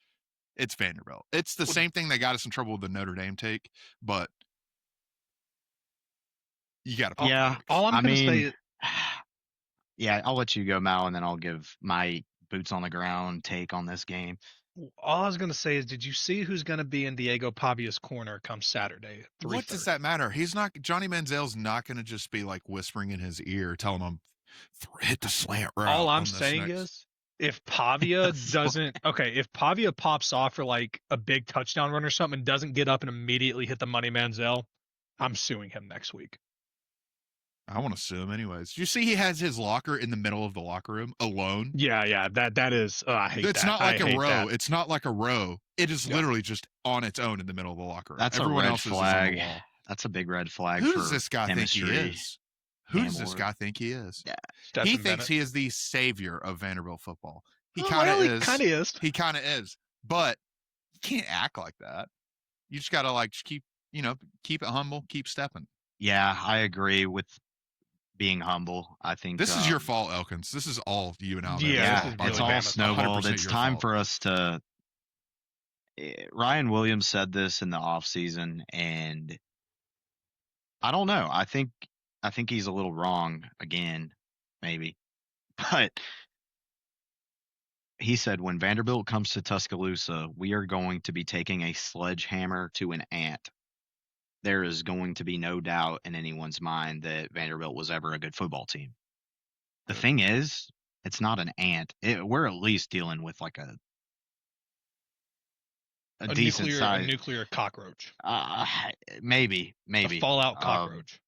It's Vanderbilt. It's the same thing that got us in trouble with the Notre Dame take, but you got to pump the brakes. All I'm going to say is... Yeah, I'll let you go, Mal, and then I'll give my boots on the ground take on this game. All I was going to say is, did you see who's going to be in Diego Pavia's corner come Saturday? What does that matter? Johnny Manziel's not going to just be like whispering in his ear, telling him, hit the slant route. All I'm saying is, if Pavia if Pavia pops off for like a big touchdown run or something and doesn't get up and immediately hit the money Manziel, I'm suing him next week. I want to sue him anyways. You see he has his locker in the middle of the locker room alone? Yeah. That is, I hate that. It's not like a row. It's not like a row. It is literally just on its own in the middle of the locker room. That's everyone else flag. Is on the wall. That's a big red flag. Who does this guy think he is? Who does this guy think he is? Yeah. He thinks he is the savior of Vanderbilt football. He kind of is. He kind of is. But you can't act like that. You just got to keep it humble, keep stepping. Yeah, I agree with being humble. I think this is your fault, Elkins. This is all you and Alabama. Yeah, it's all snowballed. It's time for us to. Ryan Williams said this in the offseason, and I don't know. I think he's a little wrong again, maybe, but he said when Vanderbilt comes to Tuscaloosa, we are going to be taking a sledgehammer to an ant. There is going to be no doubt in anyone's mind that Vanderbilt was ever a good football team. The thing is, it's not an ant. We're at least dealing with like a decent size. A nuclear cockroach. Maybe. A fallout cockroach.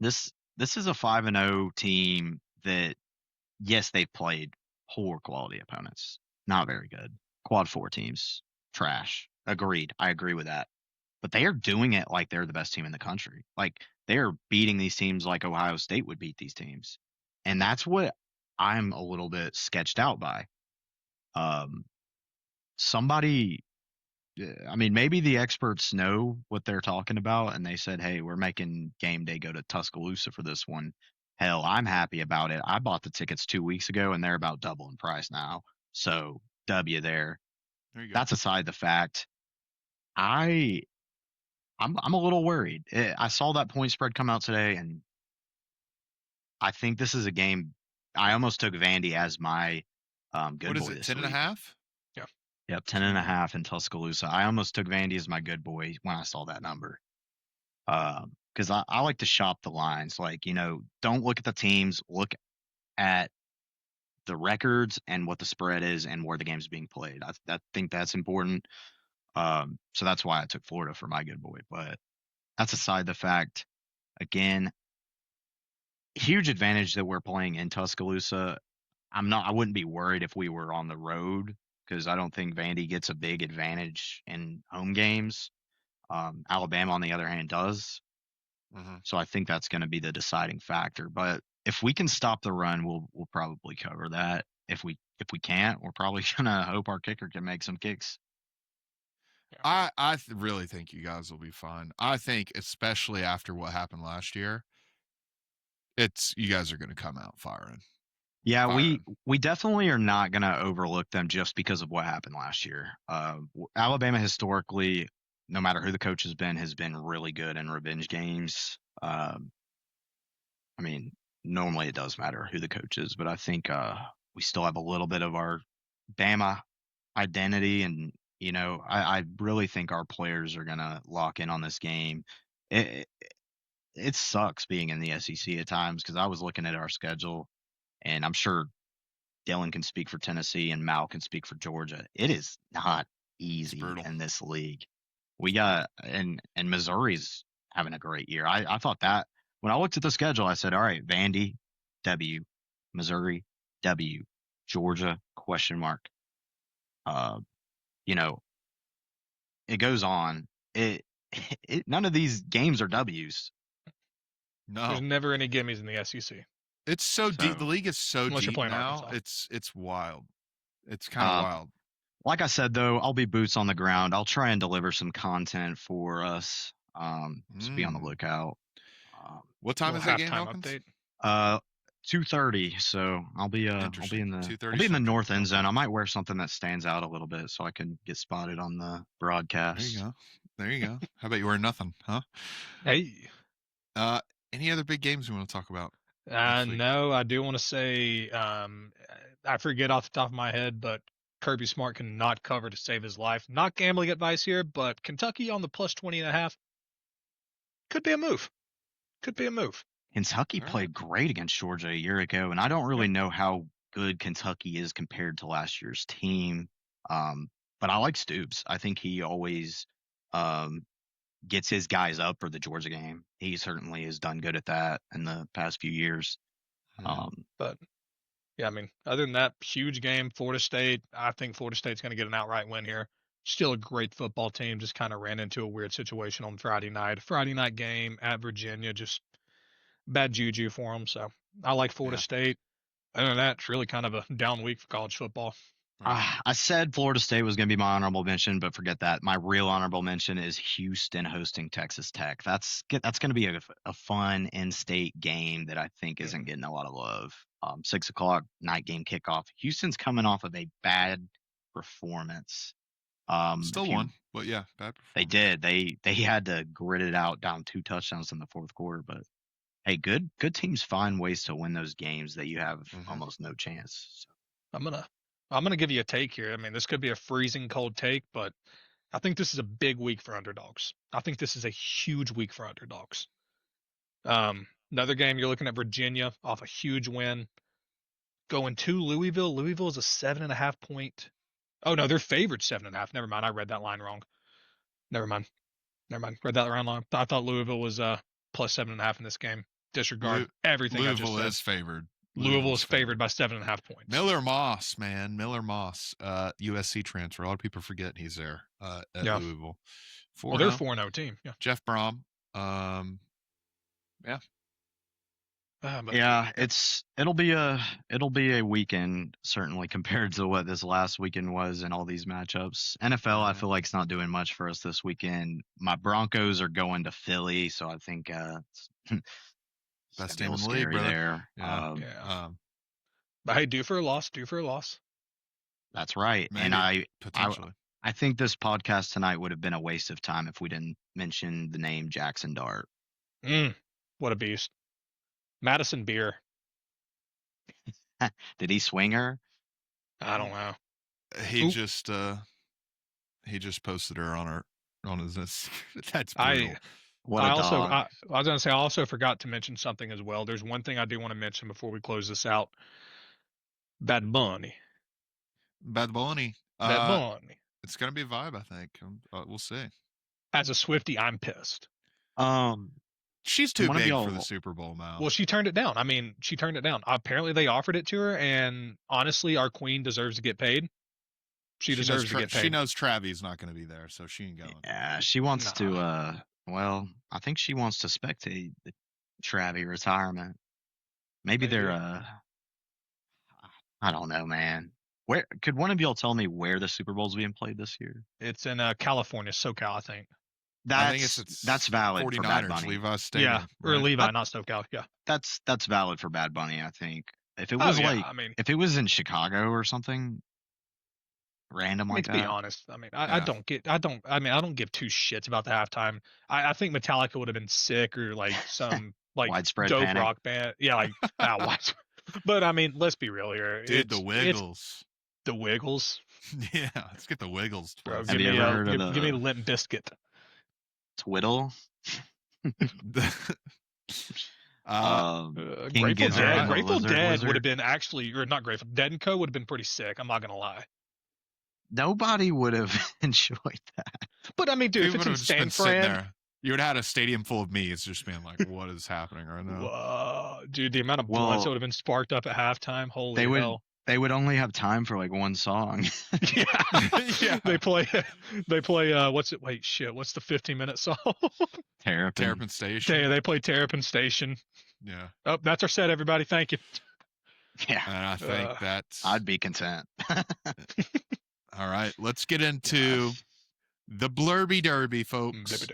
This is a 5-0 team that, yes, they've played poor quality opponents. Not very good. Quad 4 teams. Trash. Agreed. I agree with that. But they are doing it like they're the best team in the country. Like they're beating these teams like Ohio State would beat these teams. And that's what I'm a little bit sketched out by. Somebody I mean, maybe the experts know what they're talking about, and they said, "Hey, we're making game day go to Tuscaloosa for this one." Hell, I'm happy about it. I bought the tickets 2 weeks ago, and they're about double in price now. So W there. There you go. That's aside the fact. I'm a little worried. I saw that point spread come out today, and I think this is a game. I almost took Vandy as my good What is boy it? this 10 and a week. half? Yep, 10.5 in Tuscaloosa. I almost took Vandy as my good boy when I saw that number. Because I like to shop the lines. Like, don't look at the teams, look at the records and what the spread is and where the game's being played. I think that's important. So that's why I took Florida for my good boy. But that's aside the fact, again, huge advantage that we're playing in Tuscaloosa. I wouldn't be worried if we were on the road because I don't think Vandy gets a big advantage in home games. Alabama, on the other hand, does. Mm-hmm. So I think that's going to be the deciding factor. But if we can stop the run, we'll probably cover that. If we can't, we're probably gonna hope our kicker can make some kicks. I really think you guys will be fine. I think, especially after what happened last year, you guys are going to come out firing. Yeah, Firing. we definitely are not going to overlook them just because of what happened last year. Alabama historically, no matter who the coach has been really good in revenge games. I mean, normally it does matter who the coach is, but I think we still have a little bit of our Bama identity, and I really think our players are going to lock in on this game. It sucks being in the SEC at times because I was looking at our schedule, and I'm sure Dylan can speak for Tennessee and Mal can speak for Georgia. It is not easy brutal. in this league. We got and Missouri's having a great year. I thought that when I looked at the schedule, I said, all right, Vandy, W, Missouri, W, Georgia, question mark. You know, it goes on. None of these games are W's. No, There's never any gimmies in the SEC it's so deep. The league is so unless you're deep playing now. Arkansas. It's wild. It's kind of Um, wild. Like I said, though, I'll be boots on the ground. I'll try and deliver some content for us. So be on the lookout. What time is that game, halftime Elkins? update. 2:30. So I'll be Interesting. I'll 2:30 be in the Central. north end zone. Okay. I might wear something that stands out a little bit so I can get spotted on the broadcast. There you go. There you go. How about you wear nothing, huh? Hey. Any other big games we want to talk about? next week? No, I do want to say I forget off the top of my head, but Kirby Smart cannot cover to save his life. Not gambling advice here, but Kentucky on the plus 20.5 could be a move. Could be a move. Kentucky All right. played great against Georgia a year ago, and I don't really know how good Kentucky is compared to last year's team. But I like Stoops. I think he always gets his guys up for the Georgia game. He certainly has done good at that in the past few years. But yeah, I mean, other than that, huge game, Florida State. I think Florida State's going to get an outright win here. Still a great football team. Just kind of ran into a weird situation on Friday night. Friday night game at Virginia, just bad juju for them. So I like Florida Yeah. State. Other than that, it's really kind of a down week for college football. I said Florida State was going to be my honorable mention, but forget that. My real honorable mention is Houston hosting Texas Tech. That's going to be a fun in-state game that I think isn't getting a lot of love. 6:00 night game kickoff. Houston's coming off of a bad performance. Still won, but yeah, bad performance. They did. They had to grit it out, down 2 touchdowns in the fourth quarter. But hey, good teams find ways to win those games that you have almost no chance. So. I'm gonna give you a take here. I mean, this could be a freezing cold take, but I think this is a big week for underdogs. I think this is a huge week for underdogs. Another game, you're looking at Virginia off a huge win. Going to Louisville. Louisville is a 7.5 point. Oh no, they're favored 7.5. Never mind. I read that line wrong. Never mind. Read that line wrong. I thought Louisville was plus 7.5 in this game. Disregard everything I just Louisville said. is favored. Louisville is favored by 7.5 points. Miller Moss, man. Miller Moss, USC transfer. A lot of people forget he's there at Louisville. Well, they're 4-0 team. Yeah. Jeff Brom. Yeah. But Yeah, it'll be a weekend certainly compared to what this last weekend was and all these matchups. NFL, I feel like it's not doing much for us this weekend. My Broncos are going to Philly, so I think it's Best gonna team be a in the little league, scary brother. there. Yeah. yeah. But hey, due for a loss. That's right. Maybe, And potentially. I think this podcast tonight would have been a waste of time if we didn't mention the name Jackson Dart. What a beast. Madison Beer. Did he swing her? I don't know. He Oop. just posted her on his that's brutal. What a dog. I was gonna say I also forgot to mention something as well. There's one thing I do want to mention before we close this out. Bad Bunny. Bad Bunny. Bad Bunny. It's gonna be a vibe, I think. We'll see. As a Swiftie, I'm pissed. She's too one of big y'all- for the Super Bowl now. Well, she turned it down. I mean, she turned it down. Apparently, they offered it to her, and honestly, our queen deserves to get paid. She deserves to get paid. She knows Travi's not going to be there, so she ain't going. Yeah, she wants to. Well, I think she wants to spectate the Travi retirement. Maybe they're. I don't know, man. Where could one of y'all tell me where the Super Bowl's being played this year? It's in California, SoCal, I think. I think it's valid 49ers, for Bad Bunny. Levi Stadium. Yeah, or right? Levi, not SoCal. Yeah. That's valid for Bad Bunny, I think. If it was if it was in Chicago or something random like to that. be honest, I mean, I don't give two shits about the halftime. I think Metallica would have been sick or like some like Widespread dope panic. rock band. Yeah, like widespread. But I mean, let's be real here. Dude, the Wiggles. The Wiggles. Yeah, let's get the Wiggles. Bro, Have you ever heard of give me the Limp Biscuit. Twiddle? King Grateful Gizzard Dead. and the Grateful Lizard Dead Wizard. would have been actually, or not Grateful Dead and Co. would have been pretty sick. I'm not gonna lie. Nobody would have enjoyed that. But I mean, dude, People if it's would in have just San been sitting Fran, there. You would have had a stadium full of me's just being like, what is happening right now? whoa, dude, the amount of blunts that would have been sparked up at halftime. Holy hell. They would only have time for like one song. Yeah. Yeah. They play what's the 15-minute song? Terrapin Station. They play Terrapin Station. Yeah. Oh, that's our set, everybody. Thank you. Yeah. And I think that's I'd be content. all right. Let's get into the Blurby Derby, folks,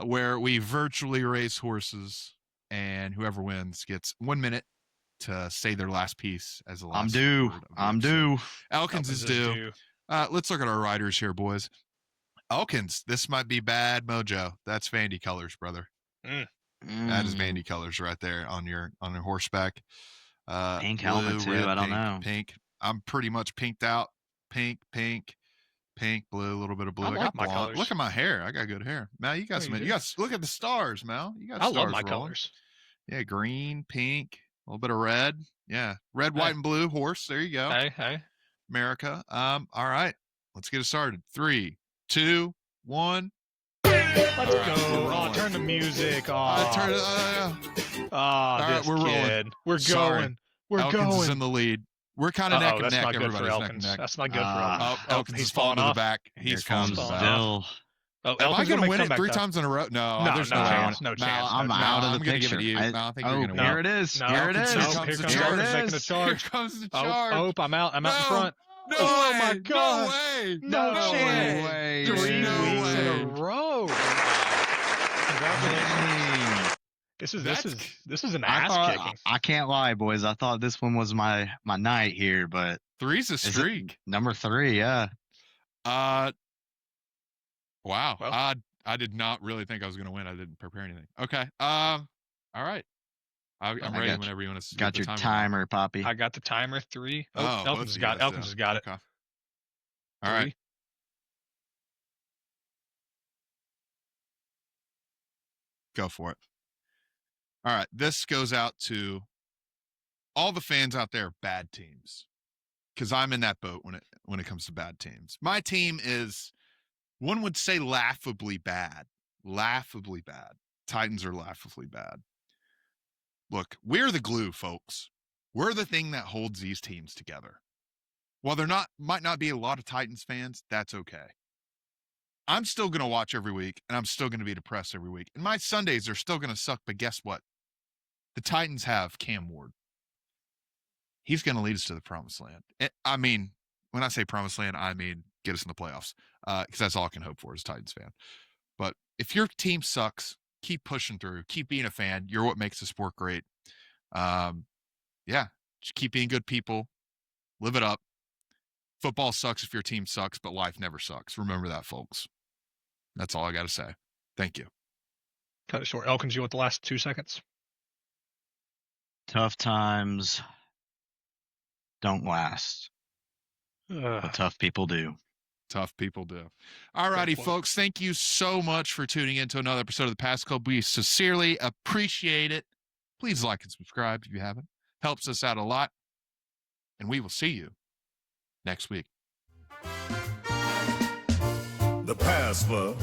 where we virtually race horses, and whoever wins gets 1 minute to say their last piece as the last. I'm due. Elkins is due. Let's look at our riders here, boys. Elkins, this might be bad mojo. That's Vandy colors, brother. That is Vandy colors right there on your horseback. Pink blue, helmet too. red, I don't pink, know. Pink. I'm pretty much pinked out. Pink, blue, a little bit of blue. I I like got my blonde. colors. Look at my hair. I got good hair. Mal, you got some. You got look at the stars, Mal. You got I stars love my rolling. colors. Yeah, green, pink, a little bit of red. Yeah, red, white, and blue horse. There you go. Hey. America. All right, let's get it started. 3, 2, 1. Let's All right, go. we're rolling. Turn the music off. Turn it. All right, this we're rolling. kid. We're Sorry. going. We're Elkins going. is in the lead. We're kind of neck and that's neck. not good for Everybody's neck and Elkins. neck. That's not good for Elkins. Elkins he's is falling falling to the off. back. Here He's falling comes to the back. Dill. Oh, Am I Elkins going to make win it comeback, 3 though. times in a row? No, No, there's no no way. chance, no Mal, chance. I'm out of the I'm gonna picture. give it to you. Mal, I think you're going to Here win. it is. No, Here it Elkins, is. no, Here here comes comes the Elkins charge. making a charge. Here comes the charge. Oh, I'm out in No, front. No Oh, way. my God. No way. No chance. No way. There's 3 no weeks in a way. row. Congratulations. This is an ass kicking. I can't lie, boys. I thought this one was my night here, but 3's a is it streak. number 3, yeah. Wow. Well. I did not really think I was going to win. I didn't prepare anything. Okay. All right. I'm I ready got whenever you want to. Got your timer, Poppy. I got the timer. 3. Oh, both Elkins has of got you it. guys, Elkins yeah. has got it. Okay. All right. 3. Go for it. All right. This goes out to all the fans out there of bad teams, because I'm in that boat when it comes to bad teams. My team is, one would say, laughably bad. Laughably bad. Titans are laughably bad. Look, we're the glue, folks. We're the thing that holds these teams together. While there might not be a lot of Titans fans, that's okay. I'm still going to watch every week, and I'm still going to be depressed every week. And my Sundays are still going to suck, but guess what? The Titans have Cam Ward. He's going to lead us to the promised land. I mean, when I say promised land, I mean get us in the playoffs, because that's all I can hope for as a Titans fan. But if your team sucks, keep pushing through. Keep being a fan. You're what makes the sport great. Yeah, just keep being good people. Live it up. Football sucks if your team sucks, but life never sucks. Remember that, folks. That's all I got to say. Thank you. Cut it short. Elkins, you want the last 2 seconds? Tough times don't last, but tough people do. Tough people do. All righty, folks. Thank you so much for tuning in to another episode of the Pass Club. We sincerely appreciate it. Please like and subscribe if you haven't. Helps us out a lot. And we will see you next week. The Pass Club.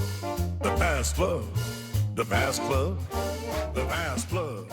The Pass Club. The Pass Club. The Pass Club.